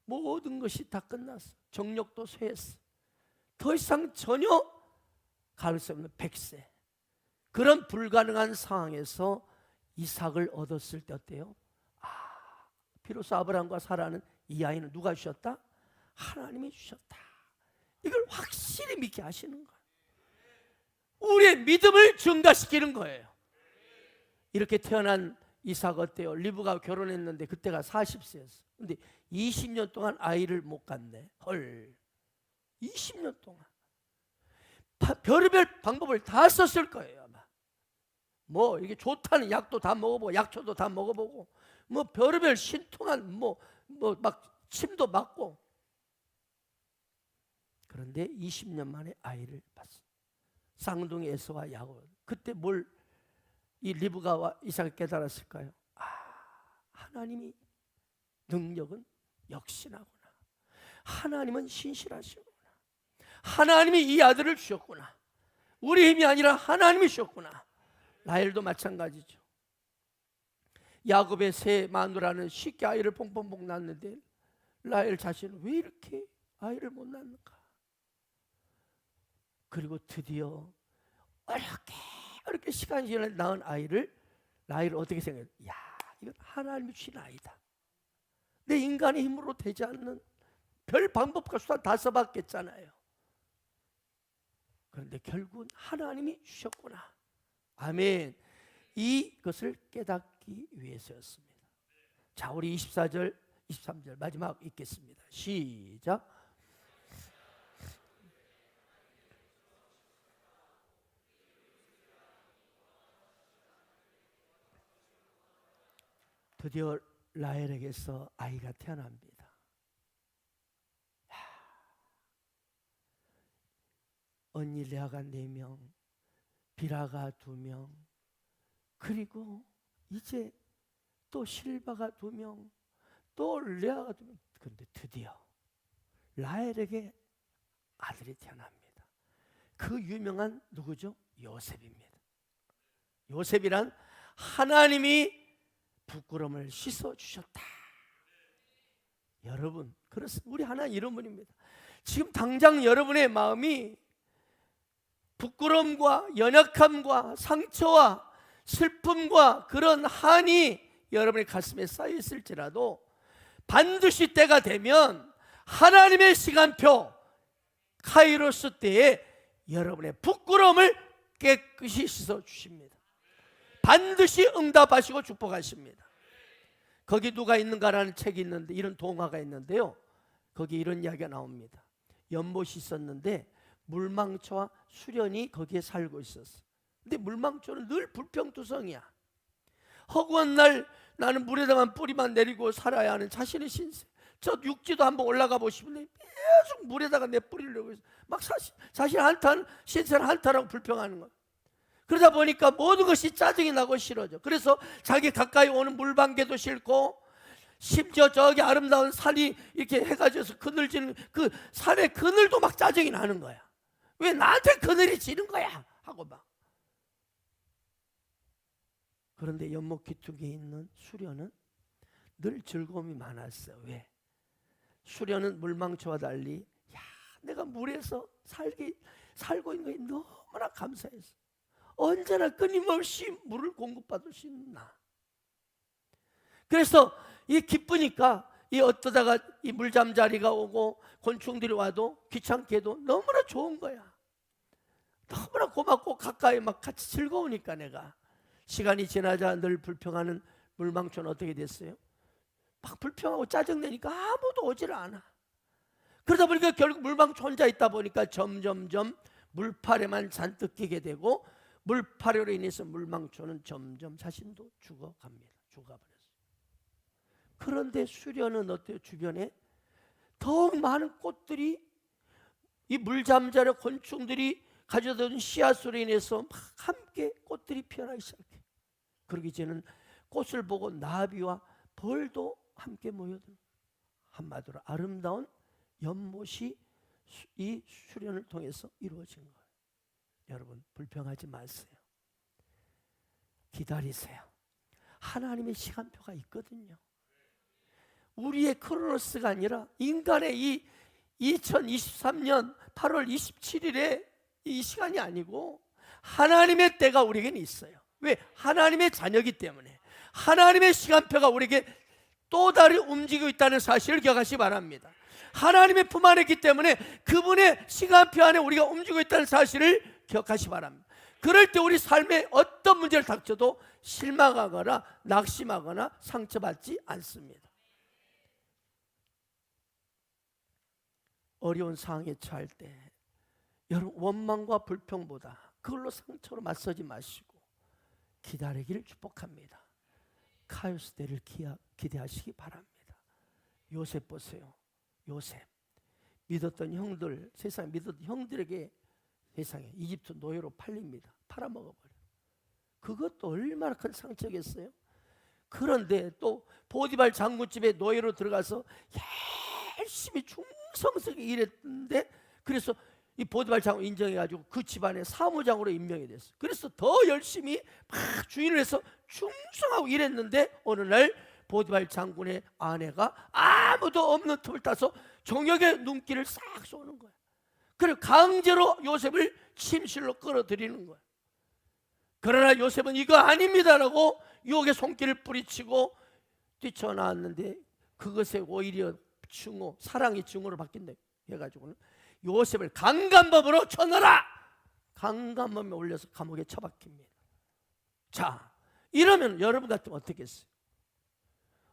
모든 것이 다 끝났어. 정력도 쇠했어. 더 이상 전혀 갈 수 없는 100세. 그런 불가능한 상황에서 이삭을 얻었을 때 어때요? 비로소 아브라함과 사라는 이 아이는 누가 주셨다? 하나님이 주셨다. 이걸 확실히 믿게 하시는 거예요. 우리의 믿음을 증가시키는 거예요. 이렇게 태어난 이삭 어때요? 리브가 결혼했는데 그때가 40세였어. 근데 20년 동안 아이를 못 갖네. 헐, 20년 동안 별의별 방법을 다 썼을 거예요. 아마 뭐 이게 좋다는 약도 다 먹어보고 약초도 다 먹어보고 뭐 별의별 신통한 뭐 막 침도 맞고. 그런데 20년 만에 아이를 봤어. 쌍둥이 에서와 야곱. 그때 뭘 이 리브가와 이삭이 깨달았을까요? 하나님이 능력은 역신하구나. 하나님은 신실하시구나. 하나님이 이 아들을 주셨구나. 우리 힘이 아니라 하나님이 주셨구나. 라헬도 마찬가지죠. 야곱의 세 마누라는 쉽게 아이를 뽕뽕뽕 낳았는데 라헬 자신은 왜 이렇게 아이를 못 낳는가? 그리고 드디어 어렵게 시간이 지나 낳은 아이를 라헬을 어떻게 생각해요? 야, 이건 하나님이 주신 아이다. 내 인간의 힘으로 되지 않는 별 방법과 수단 다 써봤겠잖아요. 그런데 결국은 하나님이 주셨구나. 아멘. 이것을 깨닫기 위해서였습니다. 자, 우리 24절 23절 마지막 읽겠습니다. 시작. 드디어 라헬에게서 아이가 태어납니다. 언니 레아가 4명, 비라가 2명, 그리고 이제 또 실바가 2명, 또 레아가 2명. 그런데 드디어 라헬에게 아들이 태어납니다. 그 유명한 누구죠? 요셉입니다. 요셉이란 하나님이 부끄러움을 씻어주셨다. 여러분, 그렇습니다. 우리 하나님 이런 분입니다. 지금 당장 여러분의 마음이 부끄러움과 연약함과 상처와 슬픔과 그런 한이 여러분의 가슴에 쌓여 있을지라도 반드시 때가 되면 하나님의 시간표 카이로스 때에 여러분의 부끄러움을 깨끗이 씻어주십니다. 반드시 응답하시고 축복하십니다. 거기 누가 있는가라는 책이 있는데, 이런 동화가 있는데요, 거기 이런 이야기가 나옵니다. 연못이 있었는데 물망초와 수련이 거기에 살고 있었어. 근데 물망초는 늘 불평투성이야. 허구한 날 나는 물에다만 뿌리만 내리고 살아야 하는 자신의 신세. 저 육지도 한번 올라가 보시면 계속 물에다가 내 뿌리려고 해서 막 자신 한탄, 신세를 한탄하고 불평하는 거야. 그러다 보니까 모든 것이 짜증이 나고 싫어져. 그래서 자기 가까이 오는 물방개도 싫고, 심지어 저기 아름다운 산이 이렇게 해가지고 그늘지는 그 산의 그늘도 막 짜증이 나는 거야. 왜 나한테 그늘이 지는 거야? 하고 막 그런데 연못 기슭에 있는 수련은 늘 즐거움이 많았어요. 왜? 수련은 물망초와 달리 야, 내가 물에서 살고 있는 게 너무나 감사해서 언제나 끊임없이 물을 공급받을 수 있는 나. 그래서 이 기쁘니까 이 어떠다가 이 물잠자리가 오고 곤충들이 와도 귀찮게도 너무나 좋은 거야. 너무나 고맙고 가까이 막 같이 즐거우니까 내가. 시간이 지나자 늘 불평하는 물망초는 어떻게 됐어요? 막 불평하고 짜증내니까 아무도 오질 않아. 그러다 보니까 결국 물망초 혼자 있다 보니까 점점점 물파래만 잔뜩 끼게 되고 물파래로 인해서 물망초는 점점 자신도 죽어갑니다. 죽어버렸어요. 그런데 수련은 어때요? 주변에 더욱 많은 꽃들이 이 물잠자리 곤충들이 가져다 준 씨앗으로 인해서 막 함께 꽃들이 피어나기 시작해. 그러기 이제는 꽃을 보고 나비와 벌도 함께 모여들고 한마디로 아름다운 연못이 이 수련을 통해서 이루어진 거예요. 여러분 불평하지 마세요. 기다리세요. 하나님의 시간표가 있거든요. 우리의 크로노스가 아니라 인간의 이 2023년 8월 27일에 이 시간이 아니고 하나님의 때가 우리에게는 있어요. 왜? 하나님의 자녀이기 때문에 하나님의 시간표가 우리에게 또 다르게 움직이고 있다는 사실을 기억하시기 바랍니다. 하나님의 품 안에 있기 때문에 그분의 시간표 안에 우리가 움직이고 있다는 사실을 기억하시기 바랍니다. 그럴 때 우리 삶에 어떤 문제를 닥쳐도 실망하거나 낙심하거나 상처받지 않습니다. 어려운 상황에 처할 때 여러분 원망과 불평보다 그걸로 상처로 맞서지 마시고 기다리기를 축복합니다. 카이오스 때를 기대하시기 바랍니다. 요셉 보세요. 요셉 믿었던 형들, 세상에 믿었던 형들에게 세상에 이집트 노예로 팔립니다. 팔아먹어버려요. 그것도 얼마나 큰 상처겠어요. 그런데 또 보디발 장군집에 노예로 들어가서 열심히 충성스럽게 일했는데 그래서 이 보디발 장군 인정해가지고 그 집안의 사무장으로 임명이 됐어요. 그래서 더 열심히 막 주인을 해서 충성하고 일했는데 어느 날 보디발 장군의 아내가 아무도 없는 틈을 타서 정역의 눈길을 싹 쏘는 거예요. 그리고 강제로 요셉을 침실로 끌어들이는 거예요. 그러나 요셉은 이거 아닙니다라고 유혹의 손길을 뿌리치고 뛰쳐나왔는데 그것에 오히려 증오, 사랑의 증오로 바뀐다 해가지고는 요셉을 강간범으로 쳐넣어라! 강간범에 올려서 감옥에 처박힙니다. 자, 이러면 여러분 같으면 어떻게 했어요?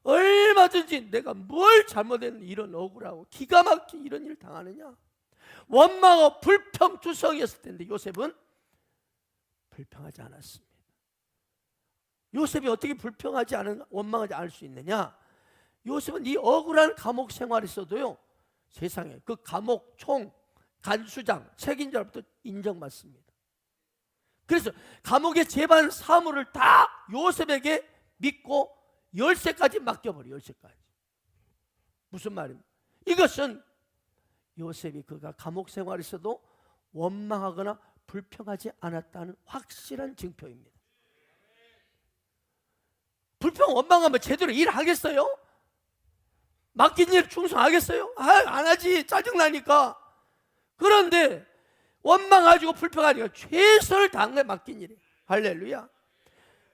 얼마든지 내가 뭘 잘못했는데 이런 억울하고 기가 막힌 이런 일을 당하느냐? 원망하고 불평투성이었을 텐데 요셉은 불평하지 않았습니다. 요셉이 어떻게 불평하지 않은, 원망하지 않을 수 있느냐? 요셉은 이 억울한 감옥 생활에서도요, 세상에 그 감옥 총 간수장 책임자로부터 인정받습니다. 그래서 감옥의 재반 사무를 다 요셉에게 믿고 열쇠까지 맡겨버려. 열쇠까지. 무슨 말입니까? 이것은 요셉이 그가 감옥 생활에서도 원망하거나 불평하지 않았다는 확실한 증표입니다. 불평 원망하면 제대로 일하겠어요? 맡긴 일 충성하겠어요? 안 하지. 짜증나니까. 그런데 원망가지고 불평하니까 최선을 다한 거야. 맡긴 일에. 할렐루야.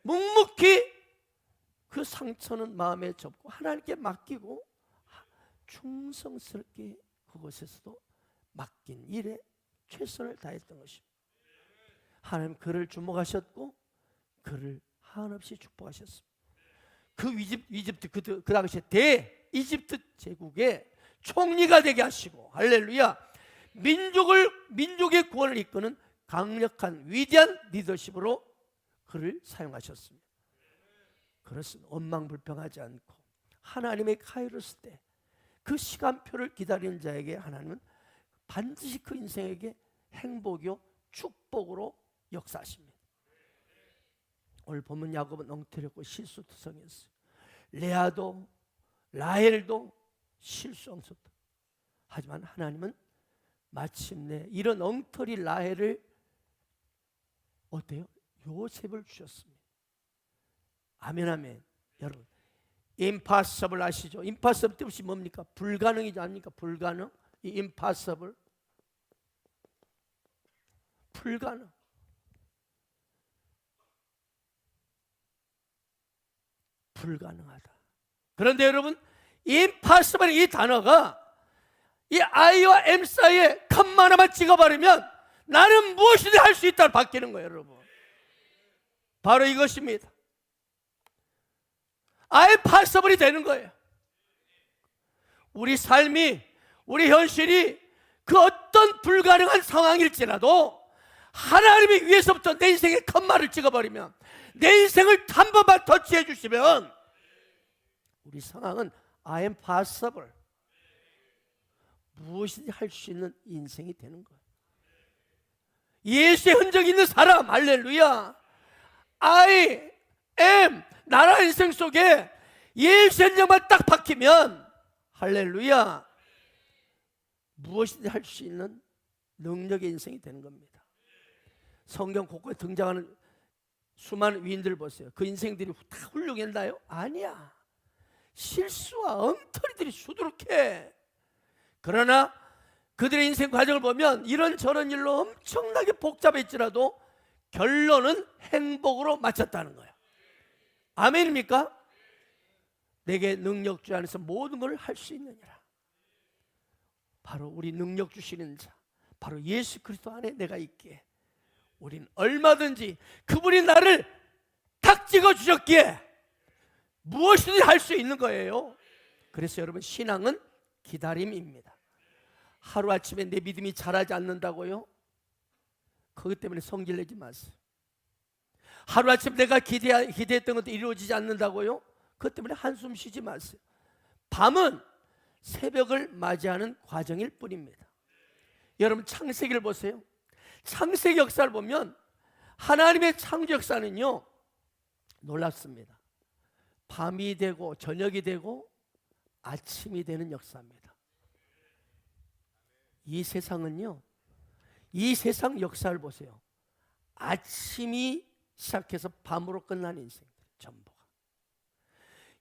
묵묵히 그 상처는 마음에 접고 하나님께 맡기고 충성스럽게 그곳에서도 맡긴 일에 최선을 다했던 것입니다. 하나님 그를 주목하셨고 그를 한없이 축복하셨습니다. 그 이집트 그 당시에 이집트 제국의 총리가 되게 하시고, 할렐루야, 민족의 구원을 이끄는 강력한 위대한 리더십으로 그를 사용하셨습니다. 그렇습니다. 원망불평하지 않고 하나님의 카이로스 때 그 시간표를 기다리는 자에게 하나님은 반드시 그 인생에게 행복이요 축복으로 역사하십니다. 오늘 본문 야곱은 엉터렸고 실수투성이었어요. 레아도 라헬도 실수엉섰다. 하지만 하나님은 마침내 이런 엉터리 라헬을 어때요? 요셉을 주셨습니다. 아멘 아멘. 여러분 impossible 아시죠? impossible 뜻이 뭡니까? 불가능이지 않습니까? 불가능. 이 impossible 불가능. 불가능하다. 그런데 여러분 impossible 이 단어가 이 I와 M 사이에 컴마 하나만 찍어버리면 나는 무엇이든 할 수 있다고 바뀌는 거예요. 여러분 바로 이것입니다. I possible이 되는 거예요. 우리 삶이, 우리 현실이 그 어떤 불가능한 상황일지라도 하나님이 위에서부터 내 인생에 컴마를 찍어버리면, 내 인생을 한 번만 터치해 주시면 우리 상황은 I am possible, 무엇이든지 할 수 있는 인생이 되는 거예요. 예수의 흔적이 있는 사람, 할렐루야. I am, 나라의 인생 속에 예수의 흔적만 딱 박히면 할렐루야, 무엇이든지 할 수 있는 능력의 인생이 되는 겁니다. 성경 곳곳에 등장하는 수많은 위인들 보세요. 그 인생들이 다 훌륭했나요? 아니야. 실수와 엉터리들이 수두룩해. 그러나 그들의 인생 과정을 보면 이런저런 일로 엄청나게 복잡했지라도 결론은 행복으로 마쳤다는 거예요. 아멘입니까? 내게 능력 주 안에서 모든 걸 할 수 있느니라. 바로 우리 능력 주시는 자, 바로 예수 그리스도 안에 내가 있기에 우린 얼마든지 그분이 나를 탁 찍어 주셨기에 무엇이든지 할 수 있는 거예요. 그래서 여러분, 신앙은 기다림입니다. 하루아침에 내 믿음이 자라지 않는다고요? 그것 때문에 성질 내지 마세요. 하루아침에 내가 기대했던 것도 이루어지지 않는다고요? 그것 때문에 한숨 쉬지 마세요. 밤은 새벽을 맞이하는 과정일 뿐입니다. 여러분, 창세기를 보세요. 창세기 역사를 보면 하나님의 창조 역사는요, 놀랍습니다. 밤이 되고 저녁이 되고 아침이 되는 역사입니다. 이 세상은요, 이 세상 역사를 보세요. 아침이 시작해서 밤으로 끝나는 인생들 전부가.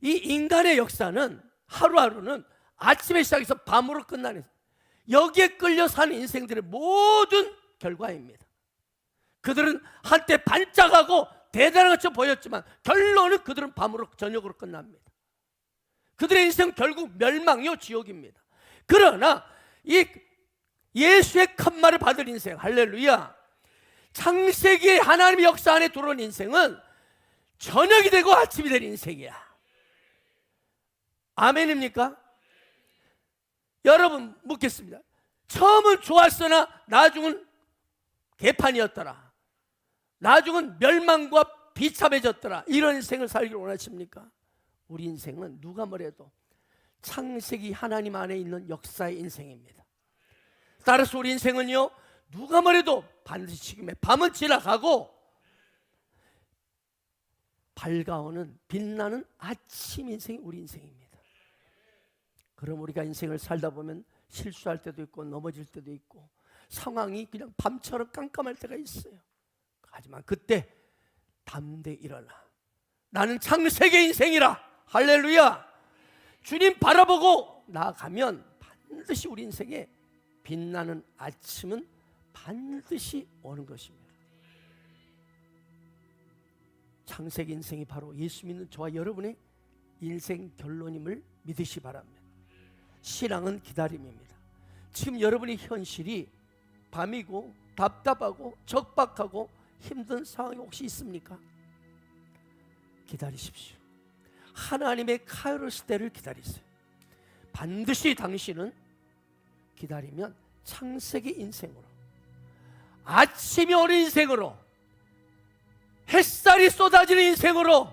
이 인간의 역사는 하루하루는 아침에 시작해서 밤으로 끝나는, 여기에 끌려 사는 인생들의 모든 결과입니다. 그들은 한때 반짝하고 대단한 것처럼 보였지만 결론은 그들은 밤으로, 저녁으로 끝납니다. 그들의 인생 결국 멸망이요 지옥입니다. 그러나 이 예수의 컴마를 받은 인생, 할렐루야, 창세기의 하나님의 역사 안에 들어온 인생은 저녁이 되고 아침이 되는 인생이야. 아멘입니까? 여러분, 묻겠습니다. 처음은 좋았으나 나중은 개판이었더라, 나중은 멸망과 비참해졌더라, 이런 인생을 살기를 원하십니까? 우리 인생은 누가 뭐래도 창세기 하나님 안에 있는 역사의 인생입니다. 따라서 우리 인생은요, 누가 뭐래도 반드시 지금의 밤은 지나가고 밝아오는 빛나는 아침 인생이 우리 인생입니다. 그럼 우리가 인생을 살다 보면 실수할 때도 있고 넘어질 때도 있고 상황이 그냥 밤처럼 깜깜할 때가 있어요. 하지만 그때 담대히 일어나, 나는 창세기 인생이라, 할렐루야, 주님 바라보고 나아가면 반드시 우리 인생에 빛나는 아침은 반드시 오는 것입니다. 창세기 인생이 바로 예수 믿는 저와 여러분의 인생 결론임을 믿으시 바랍니다. 신앙은 기다림입니다. 지금 여러분의 현실이 밤이고 답답하고 적박하고 힘든 상황이 혹시 있습니까? 기다리십시오. 하나님의 카이로스 때를 기다리세요. 반드시 당신은 기다리면 창세기 인생으로, 아침이 오는 인생으로, 햇살이 쏟아지는 인생으로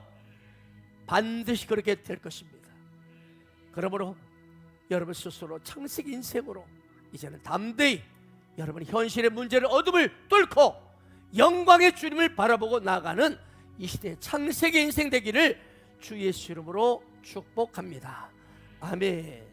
반드시 그렇게 될 것입니다. 그러므로 여러분 스스로 창세기 인생으로 이제는 담대히 여러분의 현실의 문제를, 어둠을 뚫고 영광의 주님을 바라보고 나아가는 이 시대의 창세기 인생 되기를 주 예수 이름으로 축복합니다. 아멘.